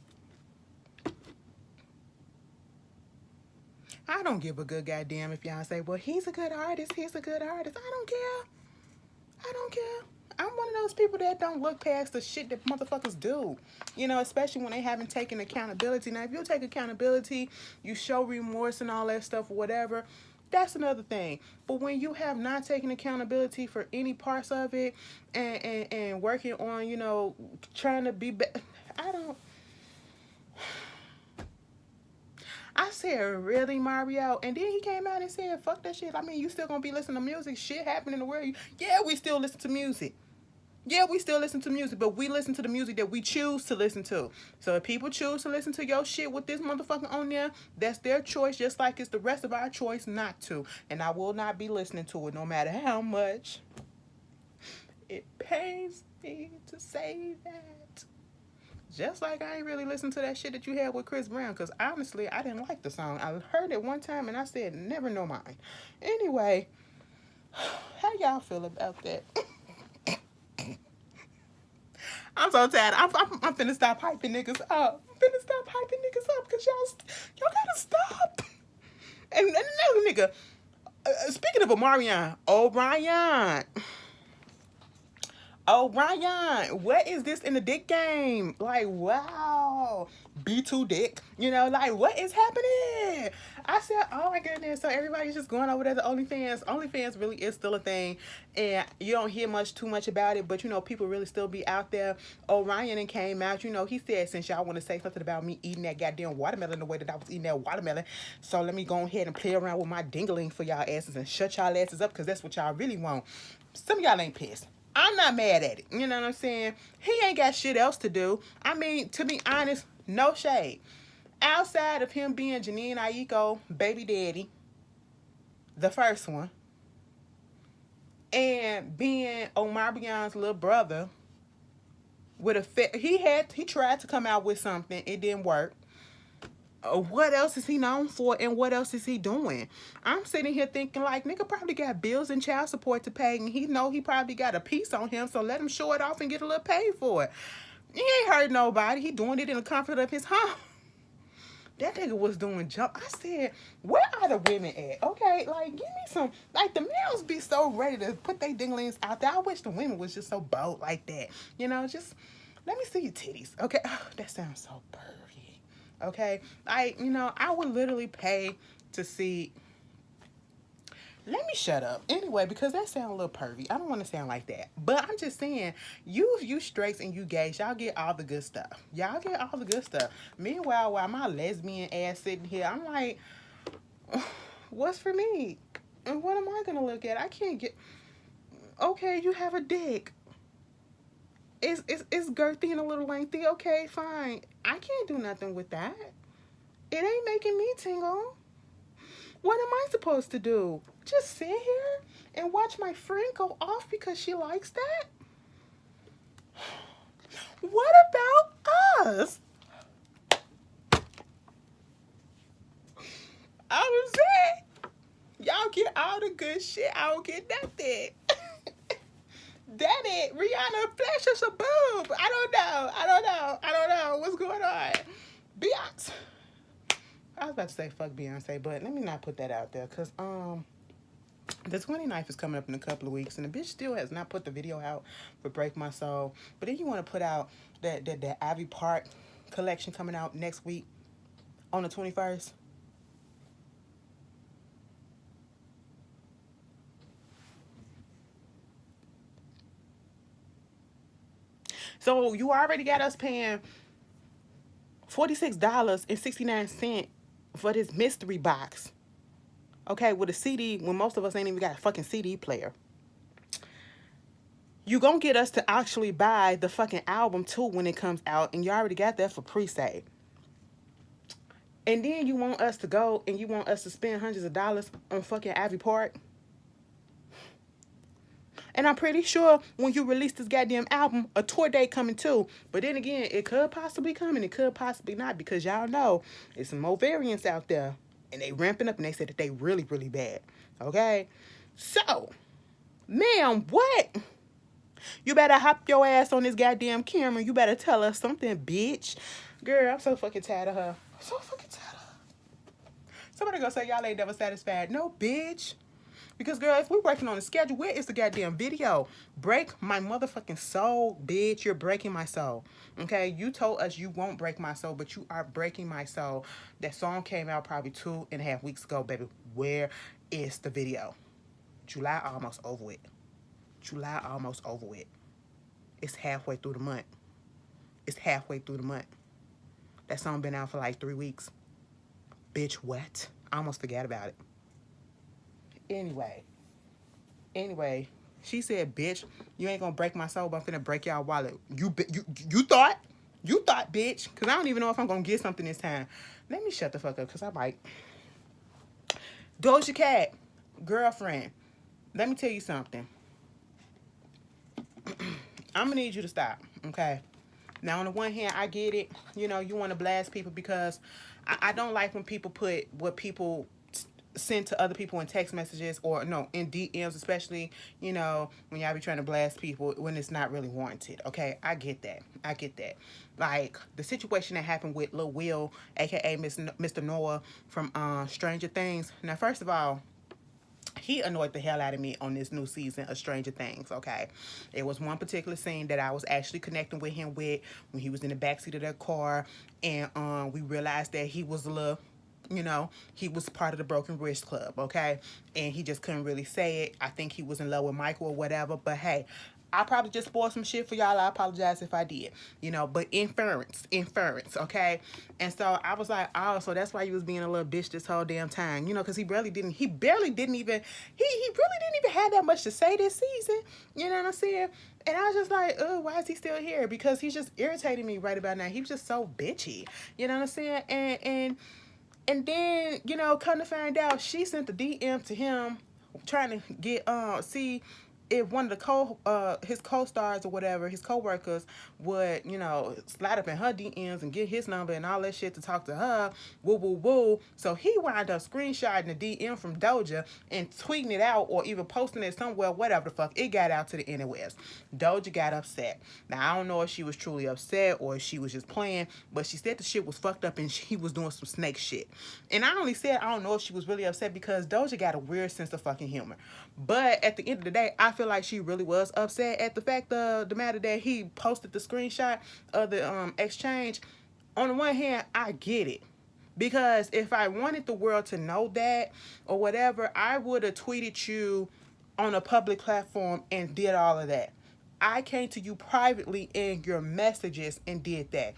I don't give a good goddamn if y'all say, well, he's a good artist, he's a good artist. I don't care. I don't care. I'm one of those people that don't look past the shit that motherfuckers do. You know, especially when they haven't taken accountability. Now, if you take accountability, you show remorse and all that stuff or whatever, that's another thing. But when you have not taken accountability for any parts of it and working on, you know, trying to be better, I said, really, Mario? And then he came out and said, fuck that shit. I mean, you still gonna be listening to music. Shit happening in the world. Yeah, we still listen to music. Yeah, we still listen to music, but we listen to the music that we choose to listen to. So if people choose to listen to your shit with this motherfucker on there, that's their choice, just like it's the rest of our choice not to. And I will not be listening to it, no matter how much it pains me to say that. Just like I ain't really listened to that shit that you had with Chris Brown, because honestly, I didn't like the song. I heard it one time and I said, never know mine. Anyway, how y'all feel about that? I'm so tired. I'm finna stop hyping niggas up. I'm finna stop hyping niggas up because y'all gotta stop. And another nigga, speaking of Omarion, Ryan, what is this in the dick game? Like, wow. B2 dick. You know, like, what is happening? I said, oh my goodness. So everybody's just going over there to OnlyFans. OnlyFans really is still a thing. And you don't hear too much about it. But, you know, people really still be out there. Ryan came out. You know, he said, since y'all want to say something about me eating that goddamn watermelon the way that I was eating that watermelon, so let me go ahead and play around with my dingling for y'all asses and shut y'all asses up because that's what y'all really want. Some of y'all ain't pissed. I'm not mad at it. You know what I'm saying? He ain't got shit else to do. I mean, to be honest, no shade. Outside of him being Janine Aiko, baby daddy, the first one, and being Omarion's little brother with he tried to come out with something, it didn't work. What else is he known for, and what else is he doing? I'm sitting here thinking like, nigga probably got bills and child support to pay, and he know he probably got a piece on him, so let him show it off and get a little paid for it. He ain't hurt nobody. He doing it in the comfort of his home. That nigga was doing jump. I said, where are the women at? Okay, like, give me some. Like, the males be so ready to put their dinglings out there. I wish the women was just so bold like that. You know, just let me see your titties. Okay, oh, that sounds so pervy. Okay, I would literally pay to see. Let me shut up. Anyway, because that sounds a little pervy. I don't want to sound like that. But I'm just saying, you straights and you gays, y'all get all the good stuff. Y'all get all the good stuff. Meanwhile, while my lesbian ass sitting here, I'm like, what's for me? And what am I going to look at? I can't get... Okay, you have a dick. It's girthy and a little lengthy. Okay, fine. I can't do nothing with that. It ain't making me tingle. What am I supposed to do? Just sit here and watch my friend go off because she likes that? What about us? I was saying, y'all get all the good shit. I don't get nothing. That it. Rihanna flash us a boob. I don't know. What's going on? Beyonce. I was about to say fuck Beyonce, but let me not put that out there, because the 29th is coming up in a couple of weeks, and the bitch still has not put the video out for Break My Soul. But then you want to put out that Ivy Park collection coming out next week on the 21st. So you already got us paying $46.69 for this mystery box. Okay, with a CD, when most of us ain't even got a fucking CD player. You gonna get us to actually buy the fucking album too when it comes out, and you already got that for pre-sale. And then you want us to go and you want us to spend hundreds of dollars on fucking Ivy Park. And I'm pretty sure when you release this goddamn album, a tour date coming too. But then again, it could possibly come and it could possibly not, because y'all know there's some more variants out there. And they ramping up, and they said that they really, really bad. Okay? So, ma'am, what? You better hop your ass on this goddamn camera. You better tell us something, bitch. Girl, I'm so fucking tired of her. I'm so fucking tired of her. Somebody gonna say y'all ain't never satisfied. No, bitch. Because, girl, if we're working on a schedule, where is the goddamn video? Break my motherfucking soul, bitch. You're breaking my soul. Okay? You told us you won't break my soul, but you are breaking my soul. That song came out probably 2.5 weeks ago, baby. Where is the video? July almost over with. July almost over with. It's halfway through the month. It's halfway through the month. That song been out for like 3 weeks. Bitch, what? I almost forgot about it. Anyway, she said, bitch, you ain't gonna break my soul, but I'm finna break y'all wallet. You thought, bitch, because I don't even know if I'm gonna get something this time. Let me shut the fuck up, because I might. Doja Cat, girlfriend, let me tell you something. I'm gonna need you to stop, okay? Now, on the one hand, I get it. You know, you want to blast people, because I don't like when people put what people send to other people in text messages, or no, in DMs, especially, you know, when y'all be trying to blast people when it's not really warranted. Okay, I get that. Like the situation that happened with Lil Will, aka Mr. Noah from Stranger Things. Now, first of all, he annoyed the hell out of me on this new season of Stranger Things, okay? It was one particular scene that I was actually connecting with him with when he was in the backseat of their car, and we realized that he was a little, you know, he was part of the Broken Wrist Club, okay? And he just couldn't really say it. I think he was in love with Michael or whatever, but hey, I probably just spoiled some shit for y'all. I apologize if I did, you know, but inference, okay? And so I was like, oh, so that's why you was being a little bitch this whole damn time, you know, because he barely didn't even have that much to say this season, you know what I'm saying? And I was just like, oh, why is he still here? Because he's just irritating me right about now. He was just so bitchy, you know what I'm saying? And then, you know, come to find out, she sent the DM to him trying to get, see if one of his co-stars or whatever, his co-workers would, slide up in her DMs and get his number and all that shit to talk to her, woo woo woo. So he wound up screenshotting the DM from Doja and tweeting it out or even posting it somewhere, whatever the fuck. It got out to the interwebs. Doja got upset. Now I don't know if she was truly upset or if she was just playing, but she said the shit was fucked up and he was doing some snake shit. And I only said I don't know if she was really upset because Doja got a weird sense of fucking humor. But at the end of the day, I feel like she really was upset at the fact of the matter that he posted the screenshot of the exchange. On the one hand, I get it. Because if I wanted the world to know that or whatever, I would have tweeted you on a public platform and did all of that. I came to you privately in your messages and did that.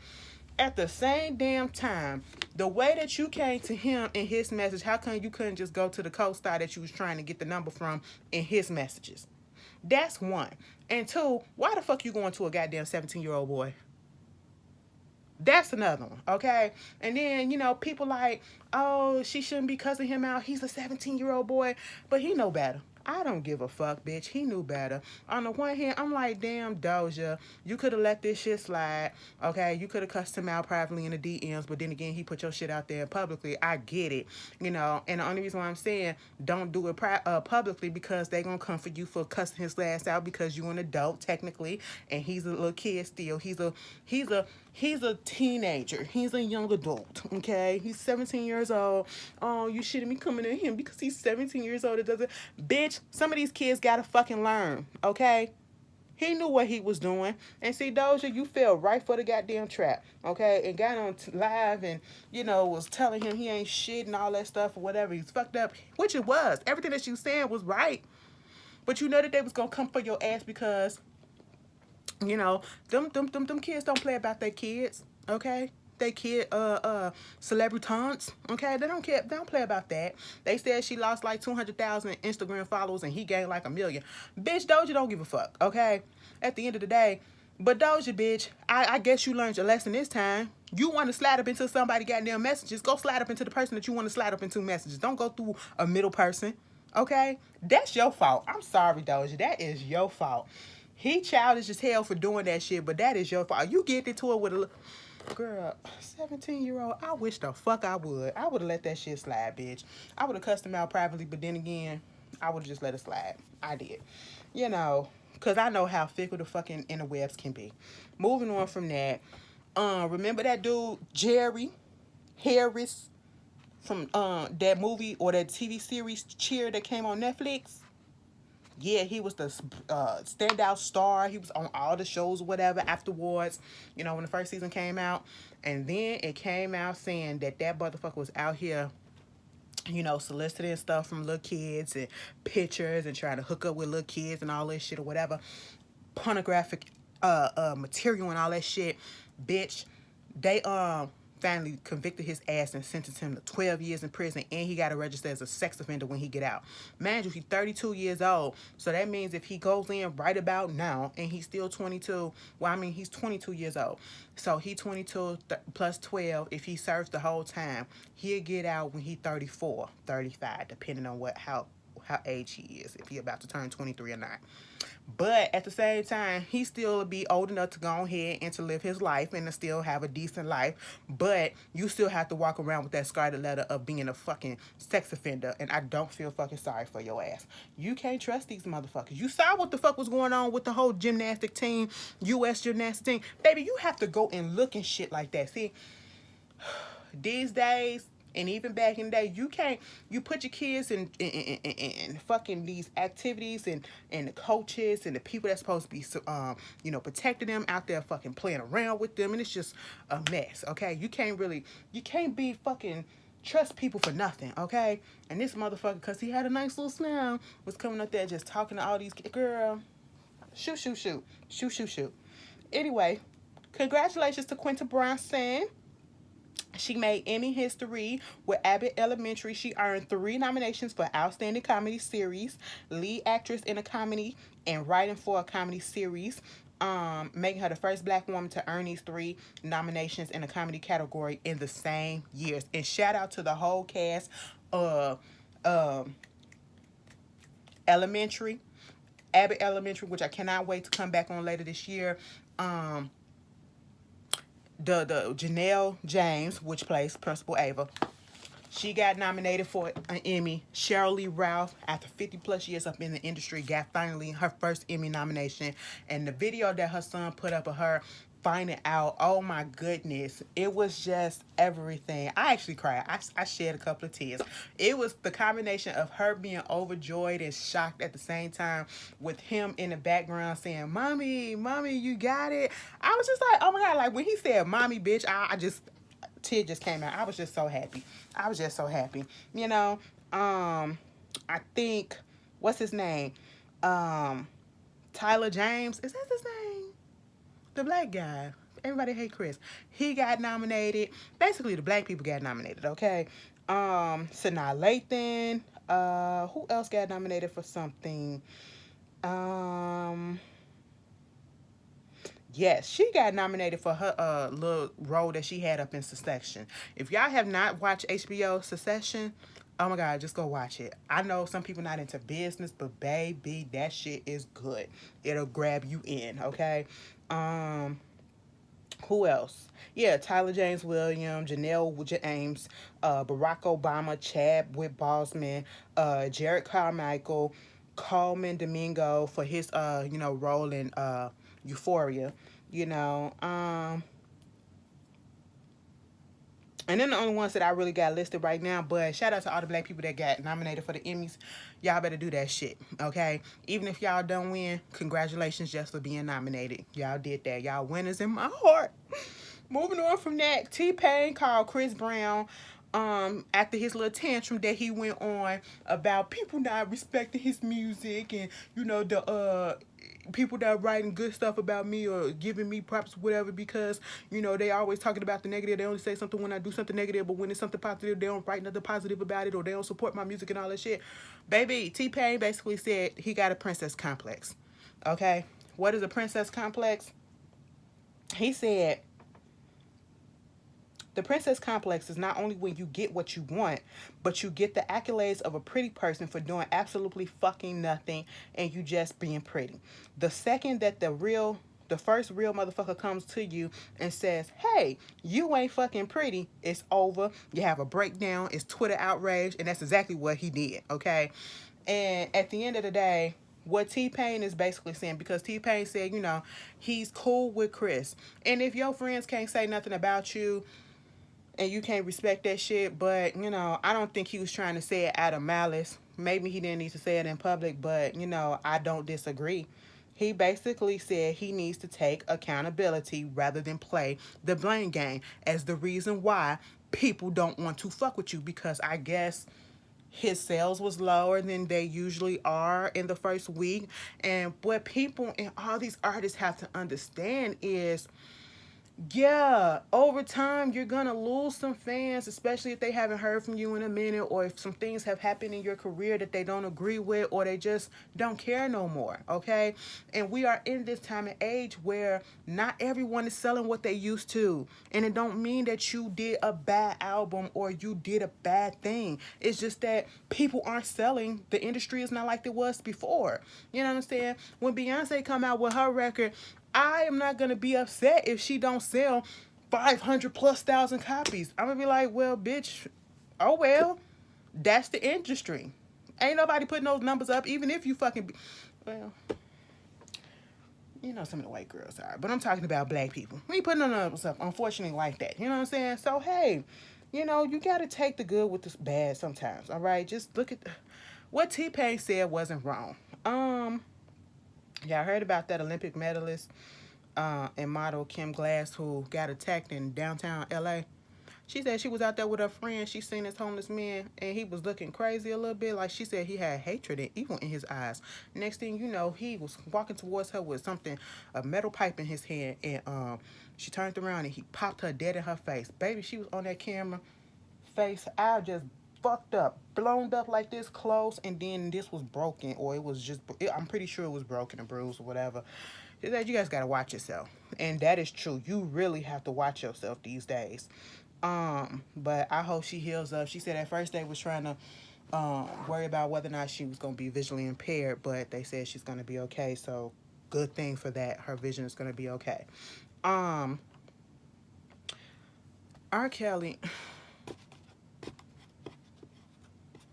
At the same damn time, the way that you came to him in his message, how come you couldn't just go to the co-star that you was trying to get the number from in his messages? That's one. And two, why the fuck you going to a goddamn 17-year-old boy? That's another one, okay? And then, people like, oh, she shouldn't be cussing him out. He's a 17-year-old boy, but he know better. I don't give a fuck, bitch. He knew better. On the one hand, I'm like, damn, Doja, you could have let this shit slide, okay? You could have cussed him out privately in the DMs, but then again, he put your shit out there publicly. I get it, And the only reason why I'm saying don't do it publicly because they gonna come for you for cussing his ass out because you an adult technically, and he's a little kid still. He's a teenager. He's a young adult, okay? He's 17 years old. Oh, you shouldn't be coming at him because he's 17 years old. It doesn't. Bitch, some of these kids gotta fucking learn, okay? He knew what he was doing. And see, Doja, you fell right for the goddamn trap, okay? And got on live and, was telling him he ain't shit and all that stuff or whatever. He's fucked up, which it was. Everything that she was saying was right. But you know that they was gonna come for your ass because, them kids don't play about their kids, okay? They kid celebrities, okay? They don't play about that. They said she lost like 200,000 Instagram followers and he gained like 1 million. Bitch, Doja don't give a fuck, okay? At the end of the day. But Doja, bitch, I guess you learned your lesson this time. You want to slide up into somebody goddamn messages, go slide up into the person that you want to slide up into messages. Don't go through a middle person, okay? That's your fault. I'm sorry, Doja. That is your fault. He childish as hell for doing that shit, but that is your fault. You get into it with a... Girl, 17-year-old, I wish the fuck I would. I would have let that shit slide, bitch. I would have cussed him out privately, but then again, I would have just let it slide. I did. Because I know how fickle the fucking interwebs can be. Moving on from that, remember that dude, Jerry Harris, from that movie or that TV series, Cheer, that came on Netflix? Yeah, he was the standout star. He was on all the shows or whatever afterwards, when the first season came out. And then it came out saying that motherfucker was out here, soliciting stuff from little kids and pictures and trying to hook up with little kids and all this shit or whatever. Pornographic material and all that shit. Bitch, they finally convicted his ass and sentenced him to 12 years in prison, and he got to register as a sex offender when he get out. Man, he's 32 years old, so that means if he goes in right about now and he's still 22, he's 22 years old, so he 22 plus 12. If he serves the whole time, he'll get out when he 34, 35, depending on how age he is, if he about to turn 23 or not. But at the same time, he still will be old enough to go ahead and to live his life and to still have a decent life. But you still have to walk around with that scarlet letter of being a fucking sex offender. And I don't feel fucking sorry for your ass. You can't trust these motherfuckers. You saw what the fuck was going on with the whole gymnastic team, U.S. gymnastic team. Baby, you have to go and look and shit like that. See, these days, and even back in the day, you put your kids in fucking these activities and the coaches and the people that's supposed to be, protecting them out there fucking playing around with them. And it's just a mess, okay? You can't be fucking trust people for nothing, okay? And this motherfucker, because he had a nice little smile, was coming up there just talking to all these kids. Girl, shoot. Anyway, congratulations to Quinta Brunson. She made Emmy history with Abbott Elementary. She earned 3 nominations for Outstanding Comedy Series, Lead Actress in a Comedy, and Writing for a Comedy Series, making her the first Black woman to earn these 3 nominations in a comedy category in the same years. And shout out to the whole cast of Elementary. Abbott Elementary, which I cannot wait to come back on later this year. Um, the Janelle James, which plays Principal Ava. She got nominated for an Emmy. Sheryl Lee Ralph, after 50 plus years up in the industry, got finally her first Emmy nomination. And the video that her son put up of her finding out, oh my goodness, it was just everything. I actually cried. I shed a couple of tears. It was the combination of her being overjoyed and shocked at the same time, with him in the background saying, "Mommy, mommy, you got it." I was just like, oh my God, like when he said, "Mommy, bitch," I just, tear just came out. I was just so happy. I was just so happy. You know, I think, what's his name? Tyler James. Is that his name? The black guy. Everybody hate Chris. He got nominated. Basically, the black people got nominated, okay? Sanaa Lathan. Who else got nominated for something? Yes, she got nominated for her little role that she had up in Succession. If y'all have not watched HBO Succession, oh my God, just go watch it. I know some people not into business, but baby, that shit is good. It'll grab you in, okay? Who else? Yeah, Tyler James Williams, Janelle James, Barack Obama, Chadwick Boseman, Jared Carmichael, Coleman Domingo for his role in Euphoria, you know. And then the only ones that I really got listed right now, but shout out to all the black people that got nominated for the Emmys. Y'all better do that shit, okay? Even if y'all don't win, congratulations just for being nominated. Y'all did that. Y'all winners in my heart. Moving on from that, T-Pain called Chris Brown after his little tantrum that he went on about people not respecting his music, and the people that are writing good stuff about me or giving me props, whatever, because they always talking about the negative. They only say something when I do something negative, but when it's something positive, they don't write nothing positive about it, or they don't support my music and all that shit. Baby, T-Pain basically said he got a princess complex. Okay, what is a princess complex? He said the princess complex is not only when you get what you want, but you get the accolades of a pretty person for doing absolutely fucking nothing, and you just being pretty. The second that the first real motherfucker comes to you and says, "Hey, you ain't fucking pretty," it's over. You have a breakdown. It's Twitter outrage, and that's exactly what he did, okay? And at the end of the day, what T-Pain is basically saying, because T-Pain said, he's cool with Chris. And if your friends can't say nothing about you, and you can't respect that shit, but I don't think he was trying to say it out of malice. Maybe he didn't need to say it in public, but I don't disagree. He basically said he needs to take accountability rather than play the blame game as the reason why people don't want to fuck with you, because I guess his sales was lower than they usually are in the first week. And what people and all these artists have to understand is, yeah, over time you're gonna lose some fans, especially if they haven't heard from you in a minute, or if some things have happened in your career that they don't agree with, or they just don't care no more, okay? And we are in this time and age where not everyone is selling what they used to. And it don't mean that you did a bad album or you did a bad thing. It's just that people aren't selling. The industry is not like it was before. You know what I'm saying? When Beyonce come out with her record, I am not gonna be upset if she don't sell 500 plus thousand copies. I'm gonna be like, well, bitch, oh well, that's the industry. Ain't nobody putting those numbers up, even if you fucking well, some of the white girls are, but I'm talking about black people. We ain't putting no numbers up, unfortunately, like that. You know what I'm saying? So hey, you gotta take the good with the bad sometimes. All right, just look at what T-Pain said wasn't wrong. Y'all heard about that Olympic medalist and model Kim Glass, who got attacked in downtown LA? She said she was out there with her friend. She seen this homeless man, and he was looking crazy a little bit. Like, she said he had hatred and evil in his eyes. Next thing you know, he was walking towards her with a metal pipe in his hand, and she turned around and he popped her dead in her face. Baby, she was on that camera, face out just fucked up, blown up like this close, and then this was broken, or it was just, I'm pretty sure it was broken and bruised or whatever. She said, you guys gotta watch yourself. And that is true. You really have to watch yourself these days. But I hope she heals up. She said at first they was trying to worry about whether or not she was going to be visually impaired, but they said she's going to be okay. So good thing for that. Her vision is going to be okay. R. Kelly.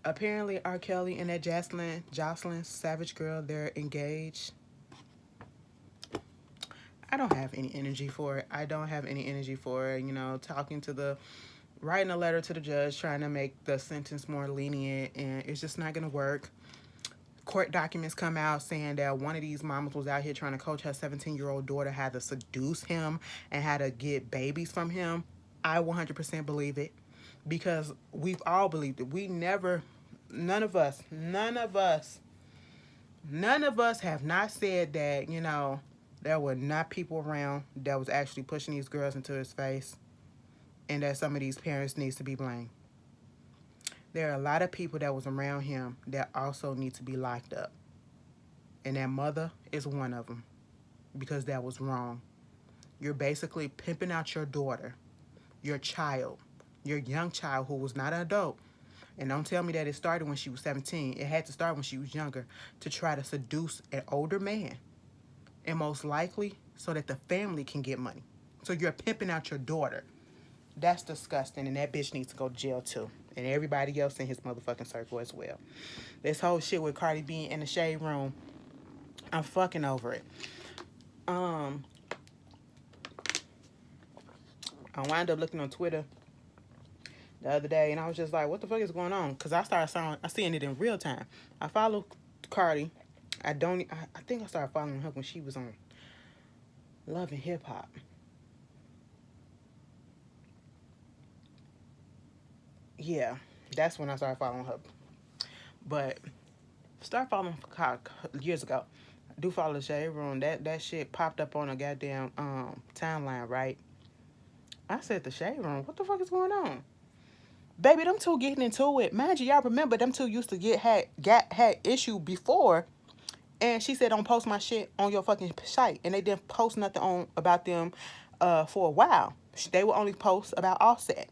Apparently, R. Kelly and that Jocelyn Savage girl, they're engaged. I don't have any energy for it. I don't have any energy for it. You know, writing a letter to the judge, trying to make the sentence more lenient, and it's just not going to work. Court documents come out saying that one of these mamas was out here trying to coach her 17-year-old daughter how to seduce him and how to get babies from him. I 100% believe it, because we've all believed it. None of us have not said that, you know, there were not people around that was actually pushing these girls into his face, and that some of these parents needs to be blamed. There are a lot of people that was around him that also need to be locked up. And that mother is one of them, because that was wrong. You're basically pimping out your daughter, your child, your young child who was not an adult. And don't tell me that it started when she was 17. It had to start when she was younger, to try to seduce an older man. And most likely so that the family can get money. So you're pimping out your daughter. That's disgusting, and that bitch needs to go to jail too. And everybody else in his motherfucking circle as well. This whole shit with Cardi B in the shade room, I'm fucking over it. I wound up looking on Twitter the other day, and I was just like, what the fuck is going on? Because I seeing it in real time. I follow Cardi. I think I started following her when she was on Love and Hip Hop. Yeah, that's when I started following her. But started following her years ago. I do follow the Shade Room. That shit popped up on a goddamn timeline, right? I said, the Shade Room? What the fuck is going on? Baby, them two getting into it. Mind you, y'all remember them two used to had issue before. And she said, don't post my shit on your fucking site. And they didn't post nothing about them for a while. They would only post about Offset.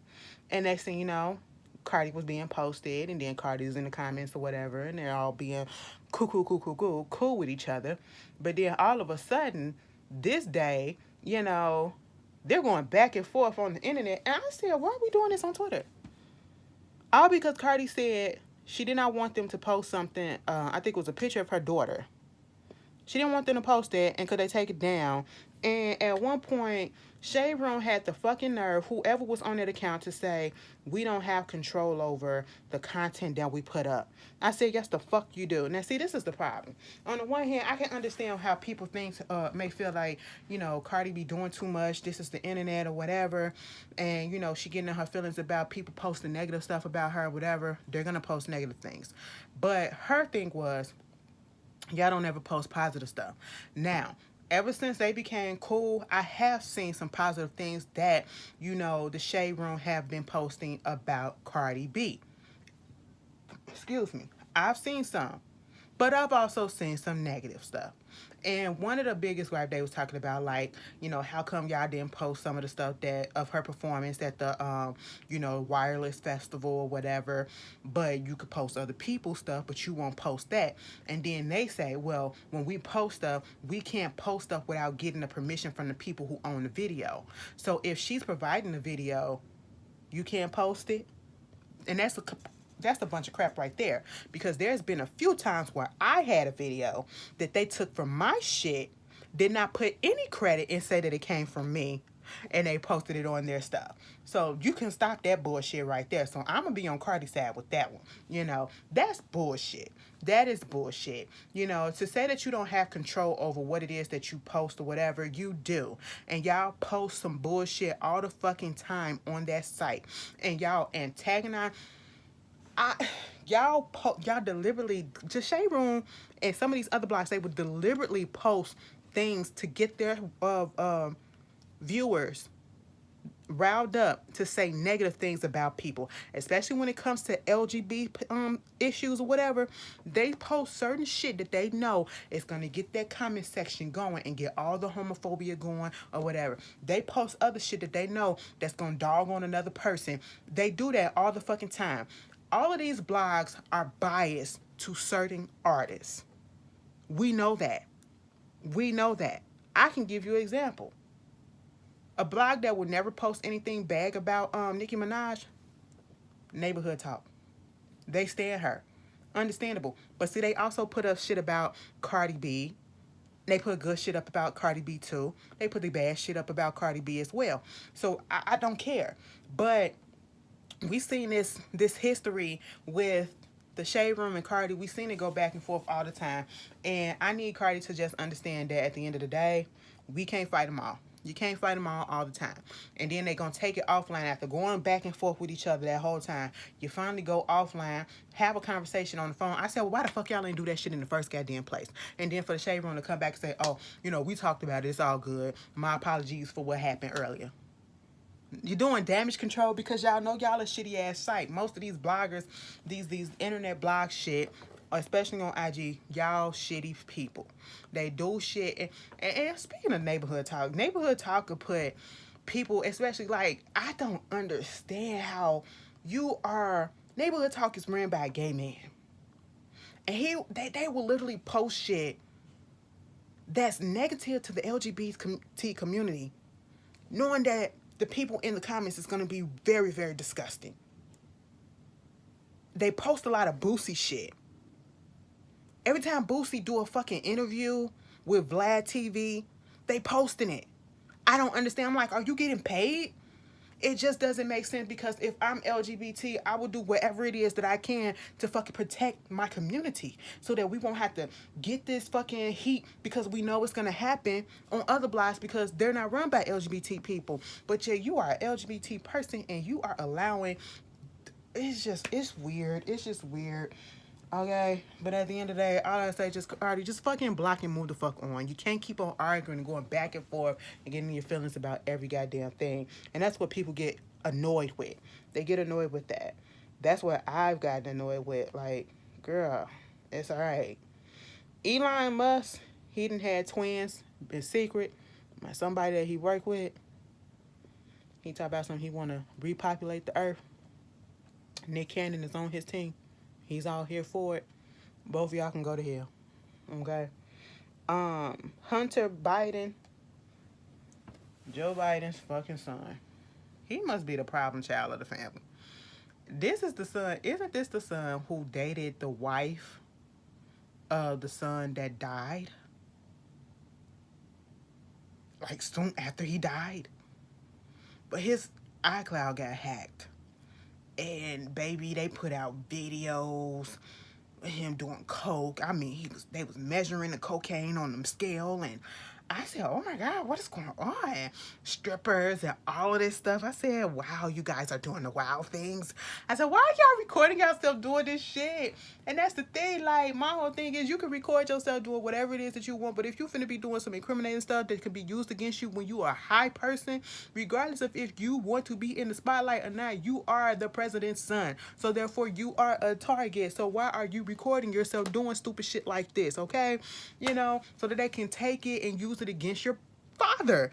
And next thing you know, Cardi was being posted, and then Cardi's in the comments or whatever, and they're all being cool with each other. But then all of a sudden, this day, you know, they're going back and forth on the internet. And I said, why are we doing this on Twitter? All because Cardi said she did not want them to post something, I think it was a picture of her daughter. She didn't want them to post that, and could they take it down? And at one point, Shade Room had the fucking nerve, whoever was on that account, to say, we don't have control over the content that we put up. I said, yes, the fuck you do. Now, see, this is the problem. On the one hand, I can understand how people may feel like, you know, Cardi be doing too much. This is the internet or whatever. And, you know, she getting in her feelings about people posting negative stuff about her or whatever. They're going to post negative things. But her thing was, y'all don't ever post positive stuff. Now, ever since they became cool, I have seen some positive things that, you know, the Shade Room have been posting about Cardi B. Excuse me. I've seen some. But I've also seen some negative stuff. And one of the biggest gripe they was talking about, like, you know, how come y'all didn't post some of the stuff of her performance at the, you know, Wireless Festival or whatever, but you could post other people's stuff, but you won't post that. And then they say, well, when we post stuff, we can't post stuff without getting the permission from the people who own the video. So if she's providing the video, you can't post it. And that's a bunch of crap right there, because there's been a few times where I had a video that they took from my shit, did not put any credit and say that it came from me, and they posted it on their stuff. So you can stop that bullshit right there. So I'm gonna be on Cardi's side with that one. You know, that's bullshit. That is bullshit. You know, to say that you don't have control over what it is that you post or whatever, you do. And y'all post some bullshit all the fucking time on that site, and y'all antagonize. Y'all deliberately, just Shade Room and some of these other blogs, they would deliberately post things to get their viewers riled up to say negative things about people, especially when it comes to LGBT issues or whatever. They post certain shit that they know is going to get that comment section going and get all the homophobia going or whatever. They post other shit that they know that's going to dog on another person. They do that all the fucking time. All of these blogs are biased to certain artists. We know that. We know that. I can give you an example. A blog that would never post anything bad about Nicki Minaj, Neighborhood Talk. They stand her. Understandable. But see, they also put up shit about Cardi B. They put good shit up about Cardi B too. They put the bad shit up about Cardi B as well. So I don't care. But we seen this history with the Shade Room and Cardi. We seen it go back and forth all the time. And I need Cardi to just understand that at the end of the day, we can't fight them all. You can't fight them all the time. And then they going to take it offline after going back and forth with each other that whole time. You finally go offline, have a conversation on the phone. I said, well, why the fuck y'all ain't do that shit in the first goddamn place? And then for the Shade Room to come back and say, oh, we talked about it. It's all good. My apologies for what happened earlier. You're doing damage control because y'all know y'all a shitty ass site. Most of these bloggers, these internet blog shit, especially on IG, y'all shitty people. They do shit. And speaking of Neighborhood Talk could put people, especially like, I don't understand how Neighborhood Talk is ran by a gay man. And they will literally post shit that's negative to the LGBT community, knowing that the people in the comments is going to be very, very disgusting. They post a lot of Boosie shit. Every time Boosie do a fucking interview with Vlad TV, they posting it. I don't understand. I'm like, are you getting paid? It just doesn't make sense, because if I'm LGBT, I will do whatever it is that I can to fucking protect my community so that we won't have to get this fucking heat, because we know it's going to happen on other blogs because they're not run by LGBT people. But yeah, you are an LGBT person and you are allowing, it's weird. It's just weird. Okay, but at the end of the day, all I say, just fucking block and move the fuck on. You can't keep on arguing and going back and forth and getting your feelings about every goddamn thing. And that's what people get annoyed with. They get annoyed with that. That's what I've gotten annoyed with. Like, girl, it's all right. Elon Musk, he done had twins in secret by somebody that he worked with. He talked about something, he want to repopulate the earth. Nick Cannon is on his team. He's all here for it. Both of y'all can go to hell. Okay? Hunter Biden, Joe Biden's fucking son. He must be the problem child of the family. This is the son. Isn't this the son who dated the wife of the son that died? Like, soon after he died. But his iCloud got hacked. And baby, they put out videos of him doing coke. I mean, they was measuring the cocaine on them scale, and I said, oh my God, what is going on? Strippers and all of this stuff. I said, wow, you guys are doing the wild things. I said, why are y'all recording yourself doing this shit? And that's the thing, like, my whole thing is you can record yourself doing whatever it is that you want, but if you finna be doing some incriminating stuff that could be used against you when you are a high person, regardless of if you want to be in the spotlight or not, you are the president's son. So therefore, you are a target. So why are you recording yourself doing stupid shit like this, okay? So that they can take it and use it against your father.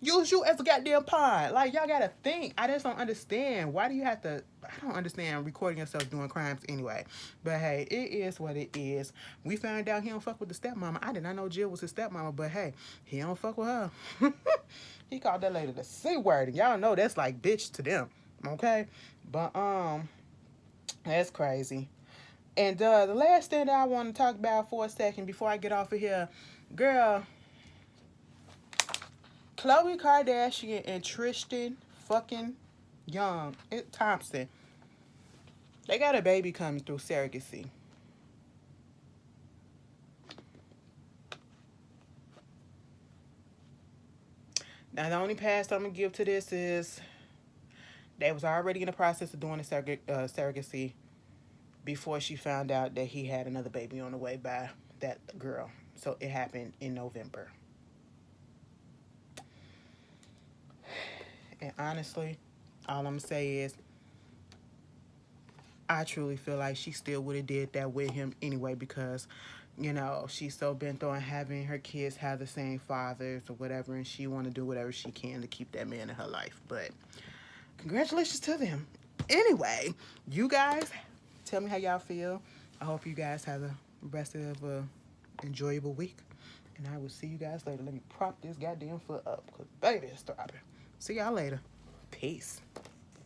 Use you as a goddamn pawn. Like, y'all gotta think. I just don't understand. Why do you have to... I don't understand recording yourself doing crimes anyway. But hey, it is what it is. We found out he don't fuck with the stepmama. I did not know Jill was his stepmama, but hey, he don't fuck with her. He called that lady the C word. And y'all know that's like bitch to them. Okay? But, that's crazy. And the last thing that I want to talk about for a second before I get off of here, girl, Khloe Kardashian and Tristan fucking Thompson, they got a baby coming through surrogacy. Now, the only pass I'm going to give to this is they was already in the process of doing the surrogacy before she found out that he had another baby on the way by that girl. So it happened in November. And honestly, all I'm going to say is I truly feel like she still would have did that with him anyway, because, she's so bent on having her kids have the same fathers or whatever, and she want to do whatever she can to keep that man in her life. But congratulations to them. Anyway, you guys, tell me how y'all feel. I hope you guys have the rest of a enjoyable week. And I will see you guys later. Let me prop this goddamn foot up because baby it's throbbing. See y'all later. Peace.